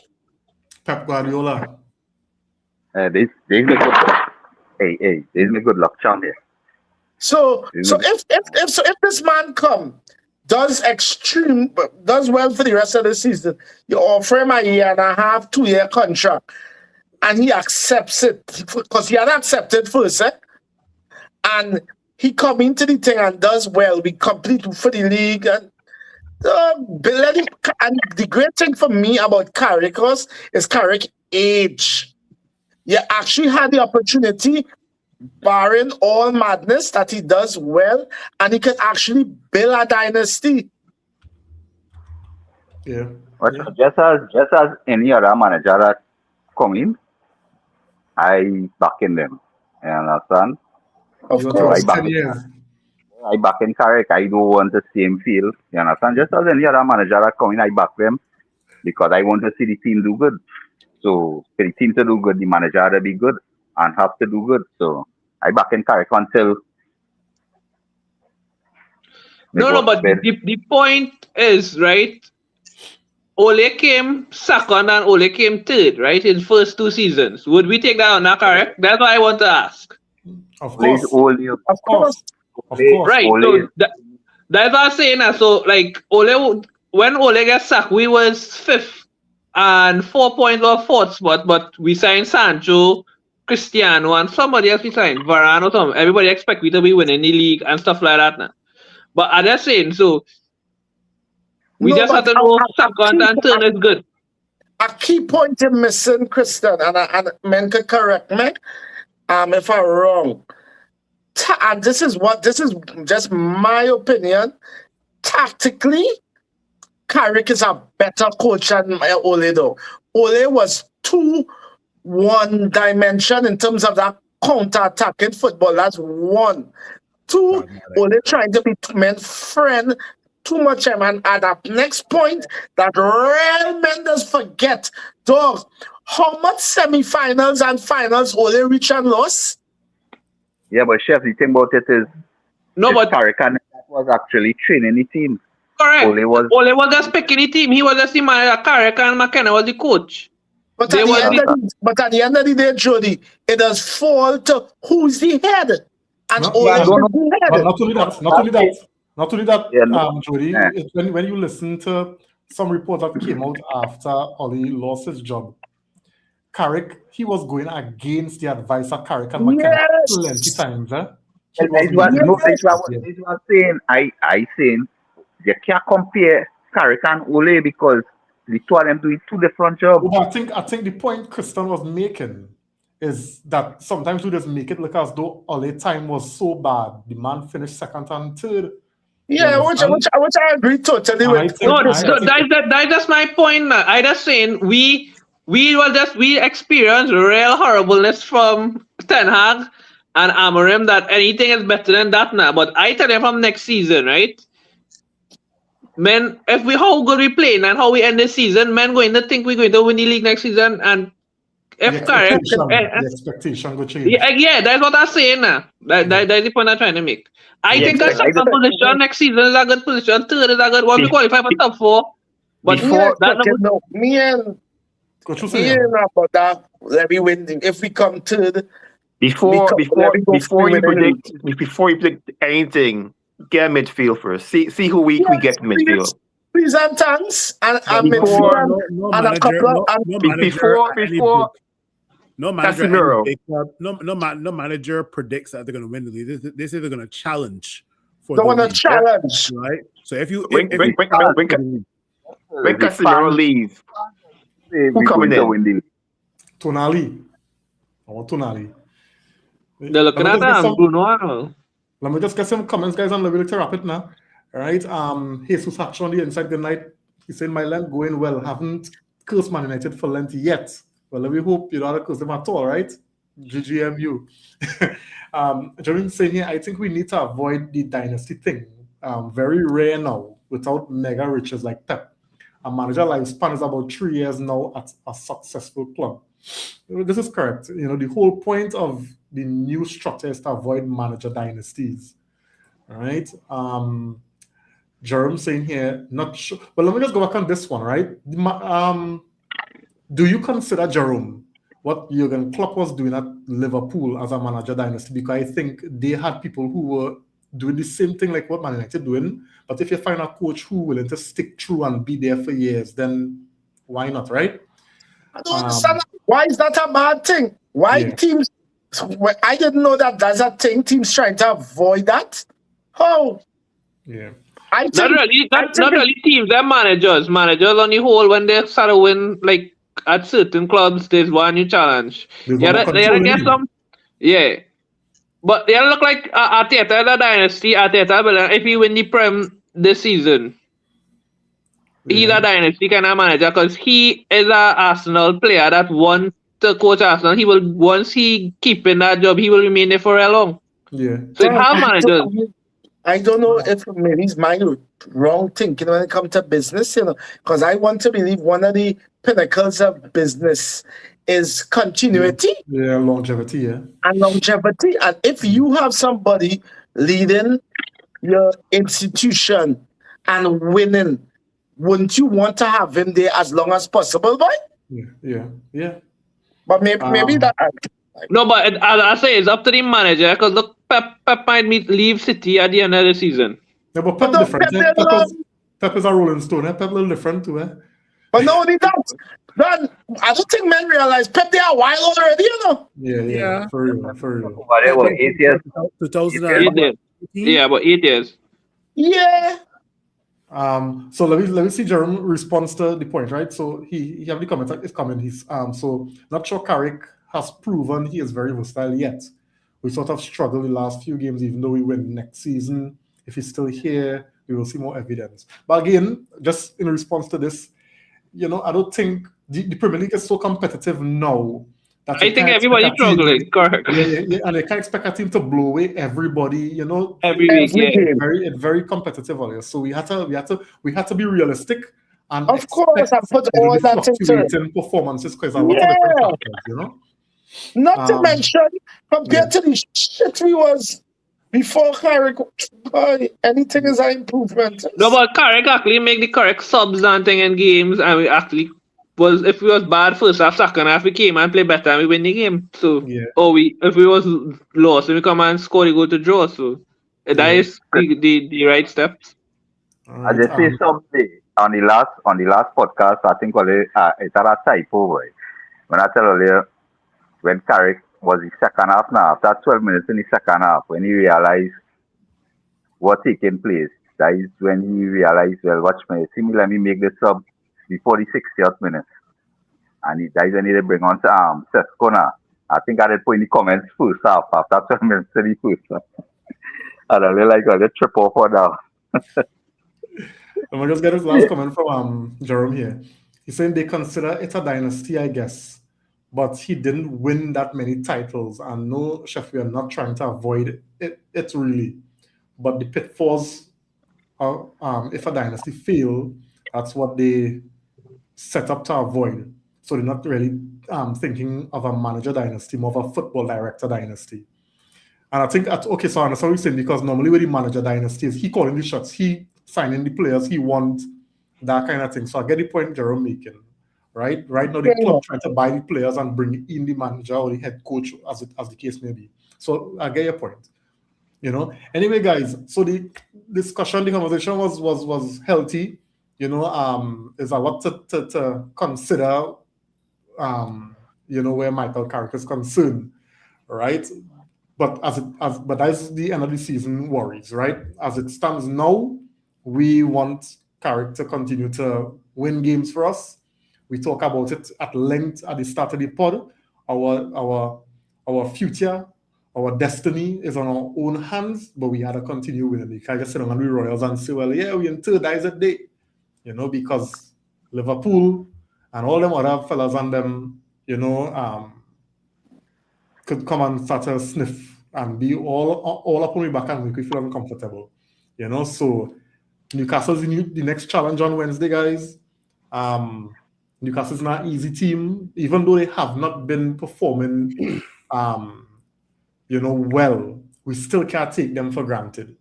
Pep Guardiola. There's me good luck. Hey, there's me good luck, Charm here. So if this man does well for the rest of the season, you offer him a 1.5, 2-year contract, and he accepts it because he had accepted first, and he come into the thing and does well. We complete for the league and let him. And the great thing for me about Carrick is Carrick age. You actually had the opportunity, barring all madness, that he does well, and he can actually build a dynasty. Yeah. But just as any other manager that come in, I back in them. You understand? Of You course. got 10 years. I back in Carrick. I don't want the same field. You understand? Just as any other manager that come in, I back them because I want to see the team do good. So for the team to do good, the manager had to be good and have to do good. So I back in Carrick until. But the point is, right, Ole came second and Ole came third, right, in first 2 seasons. Would we take that on that, correct? That's what I want to ask. Of course. Of course. Of course. Right, so that's what I'm saying. So, like, when Ole got sacked, we was 5th and 4 points or 4th spot, but we signed Sancho, Cristiano, and somebody else we signed, Varane or something. Everybody expect we to be winning the league and stuff like that now. But I'm just saying, so we just have to know second and third is good. A key point you're missing, Christian, and men can correct me if I'm wrong. And this is just my opinion. Tactically, Carrick is a better coach than Ole, though. Ole was too one-dimension in terms of that counter-attacking football. That's 1. 2, Ole trying to be men friend too much, man. At that next point, that real men does forget, dog, how much semi-finals and finals Ole reach and lost? Yeah, but Chef, the thing about it is, Carrick was actually training the team. Correct. Ole was just picking the team. He was just the manager. Carrick and McKenna was the coach. But at the end of the day, Jody, it does fall to who's the head. And No, Ole is the head. But not only that, Yeah, Jody, yeah. when you listen to some reports that came out after Ollie lost his job, Carrick, he was going against the advice of Carrick and McKenna plenty times. He was This is what I'm saying. I saying you can't compare Carrick and Ole because the two of them doing two different jobs. But I think the point Christian was making is that sometimes we just make it look as though Ole time was so bad. The man finished second and third. Yeah, which I agree totally with. No, so that's just my point. I just saying we experienced real horribleness from Ten Hag and Amorim that anything is better than that now. But I tell you from next season, right? Men, if we how good we play and how we end this season, men going to think we're going to win the league next season. And if Carrick, the expectation will change. yeah, that's what I'm saying now. That's the point I'm trying to make. I think that second position next season is a good position. Third is a good one. We qualify for top 4. But Before that me and about that, let me win. If we come third, Before you predict anything, get a midfield first. See who we get in midfield. Please and thanks. And no manager predicts that they're going to win the league. They say they're going to challenge for the league. Challenge, right? So if you when Casemiro leaves, who coming in? Tonali. They're looking at Bruno. Let me just get some comments, guys, and let me to wrap it now. All right. Jesus Action on the inside good night. He said my Lent going well. Haven't cursed Man United for Lent yet. Well, we hope you don't curse them at all, right? GGMU. Jeremy saying here, I think we need to avoid the dynasty thing. Very rare now without mega riches like Pep. A manager lifespan is about 3 years now at a successful club. This is correct. You know, the whole point of the new structure is to avoid manager dynasties. All right. Jerome saying here, not sure. But let me just go back on this one, right? Do you consider, Jerome, what Jurgen Klopp was doing at Liverpool as a manager dynasty? Because I think they had people who were doing the same thing like what Man United doing. But if you find a coach who willing to stick through and be there for years, then why not, right? I don't understand. Why is that a bad thing? Why teams? I didn't know that that's a thing. Teams trying to avoid that. How? Yeah. Not really teams. They're managers. Managers on the whole, when they start to win, like at certain clubs, there's one new challenge. They get some. Yeah. But they look like Arteta, the dynasty. Arteta, but if he win the Prem this season, he's a dynasty kind of manager because he is an Arsenal player that wants to coach Arsenal. He will, once he keep in that job, he will remain there for a long. Yeah. So how managers? I don't know if maybe it's my wrong thinking when it comes to business, you know, because I want to believe one of the pinnacles of business is continuity. Yeah, longevity, yeah. And longevity. And if you have somebody leading your institution and winning, wouldn't you want to have him there as long as possible, boy? Yeah. But maybe that. No, but as I say, it's up to the manager because look, Pep might leave City at the end of the season. Yeah, but Pep different. Pep is a rolling stone. Pep a little different too, eh? But no, only that. Then I don't think men realize Pep they are wild already, you know. Yeah. For real. But it was 8 years. 2000. Yeah, about 8 years. Yeah. So let me see Jerome responds to the point, right? So he have the comment. It's coming. He's so not sure Carrick has proven he is very versatile yet. We sort of struggled the last few games, even though we win next season. If he's still here, we will see more evidence. But again, just in response to this, you know, I don't think the Premier League is so competitive now that I think everybody's struggling, correct? Yeah, and they can't expect a team to blow away everybody, you know. Every week, It's very competitive on here. So we had to be realistic and of course I put all that into performances because a lot of different factors, you know. Not to mention, compared to the shit we was before Carrick, anything is an improvement. No, but Carrick actually make the correct subs and thing in games, and we actually was if we was bad first half, second half we came and play better and we win the game. So Yeah. if we was lost, we come and score, we go to draw. So that Yeah. is the right steps. All I right, just say something on the last podcast. I think it's a typo, boy. When I tell earlier, when Carrick was the second half now, after 12 minutes in the second half, when he realized what taking place, that is when he realized, well, watch me, see me, let me make the sub before the 60th minute. And that is when he bring on Sesko now. I think I did put in the comments first half, after 12 minutes in the first half. And I realized I get trip off for now. I'm gonna just get his last comment from Jerome here. He's saying they consider it a dynasty, I guess, but he didn't win that many titles. And no, Chef, we are not trying to avoid it really. But the pitfalls are, if a dynasty fail, that's what they set up to avoid. So they're not really thinking of a manager dynasty, more of a football director dynasty. And I think, okay, so I understand what you're saying, because normally with the manager dynasty is he calling the shots, he signing the players, he wants that kind of thing. So I get the point Jerome making, right? Right now the club trying to buy the players and bring in the manager or the head coach, as the case may be. So I get your point. Anyway, guys, so the discussion, the conversation was healthy. There's a lot to consider, where Michael Carrick is concerned, right? But but that's the end of the season worries, right? As it stands now, we want Carrick to continue to win games for us. We talk about it at length at the start of the pod. Our future, our destiny is on our own hands, but we had to continue winning. We can't just sit on the Royals and say, well, yeah, we in third, that is a day. Because Liverpool and all them other fellas and them, could come and start to sniff and be all up on my back and make me feel uncomfortable. So Newcastle's the next challenge on Wednesday, guys. Newcastle's not an easy team, even though they have not been performing well. We still can't take them for granted.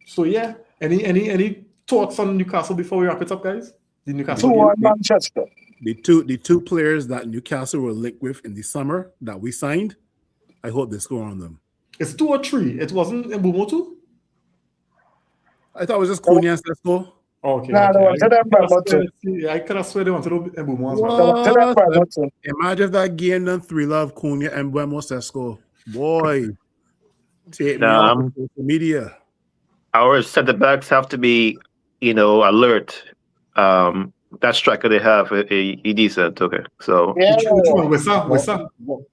So yeah. Any thoughts on Newcastle before we wrap it up, guys? The Newcastle game? Manchester. The two players that Newcastle were linked with in the summer that we signed, I hope they score on them. It's 2 or 3. It wasn't Mbeumo too? I thought it was just Cunha and Sesko. Okay. Nah, okay. they wanted them I could have swear they wanted Mbeumo as well. Imagine if that game done 3 love Cunha and Mbeumo Sesko. Boy, take me off of social media. Our center backs have to be, alert. That striker they have, he decent. Okay, so Which one? Wissa?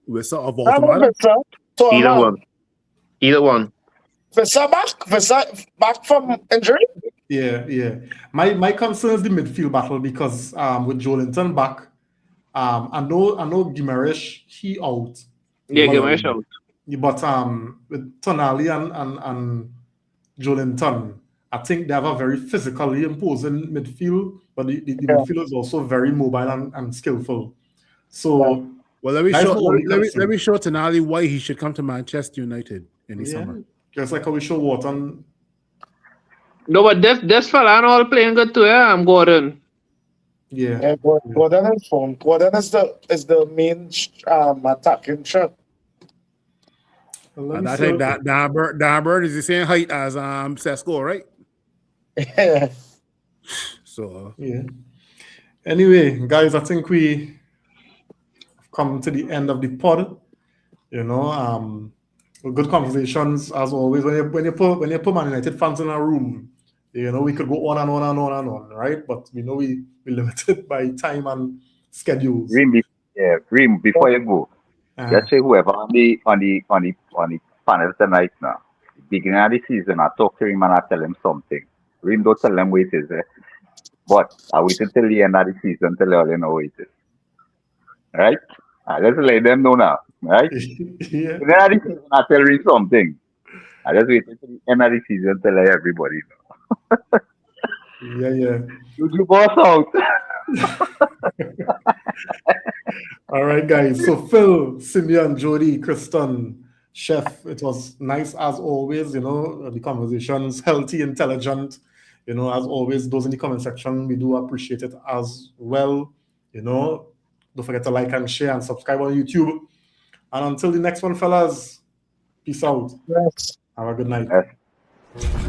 Wissa of Baltimore. Either one. Wissa back from injury? Yeah. My concern is the midfield battle because with Joelinton back, I know Guimaraes, he out. Yeah, Guimaraes out. But with Tonali and Joelinton, I think they have a very physically imposing midfield, but the midfield is also very mobile and skillful. So, well, let me show Tonali why he should come to Manchester United in the summer. Just like how we show Wharton. No, but this fella and all playing good too. Yeah, I'm Gordon. Yeah, Gordon is fun. Gordon is the main attacking shot. And I think that Darnbird is the same height as Sesko, right? Yeah. So yeah. Anyway, guys, I think we have come to the end of the pod. Good conversations as always. When you put Man United fans in a room, we could go on and on and on and on, right? But we know we're limited by time and schedules. Reem, before you go. Let's say whoever on the panel tonight now, beginning of the season, I talk to him and I tell him something. Reem don't tell them what it is, but I wait until the end of the season till they all know what it is. Right? Let's let them know now, right? Yeah. Beginning of the season, I tell Reem something. I just wait until the end of the season till everybody know. Yeah. You boss out. All right, guys. So Phil, Simeon, Jody, Kristen, Chef, it was nice as always. The conversations, healthy, intelligent. You know, as always, those in the comment section, we do appreciate it as well. You know, don't forget to like and share and subscribe on YouTube. And until the next one, fellas, peace out. Yes. Have a good night. Yes.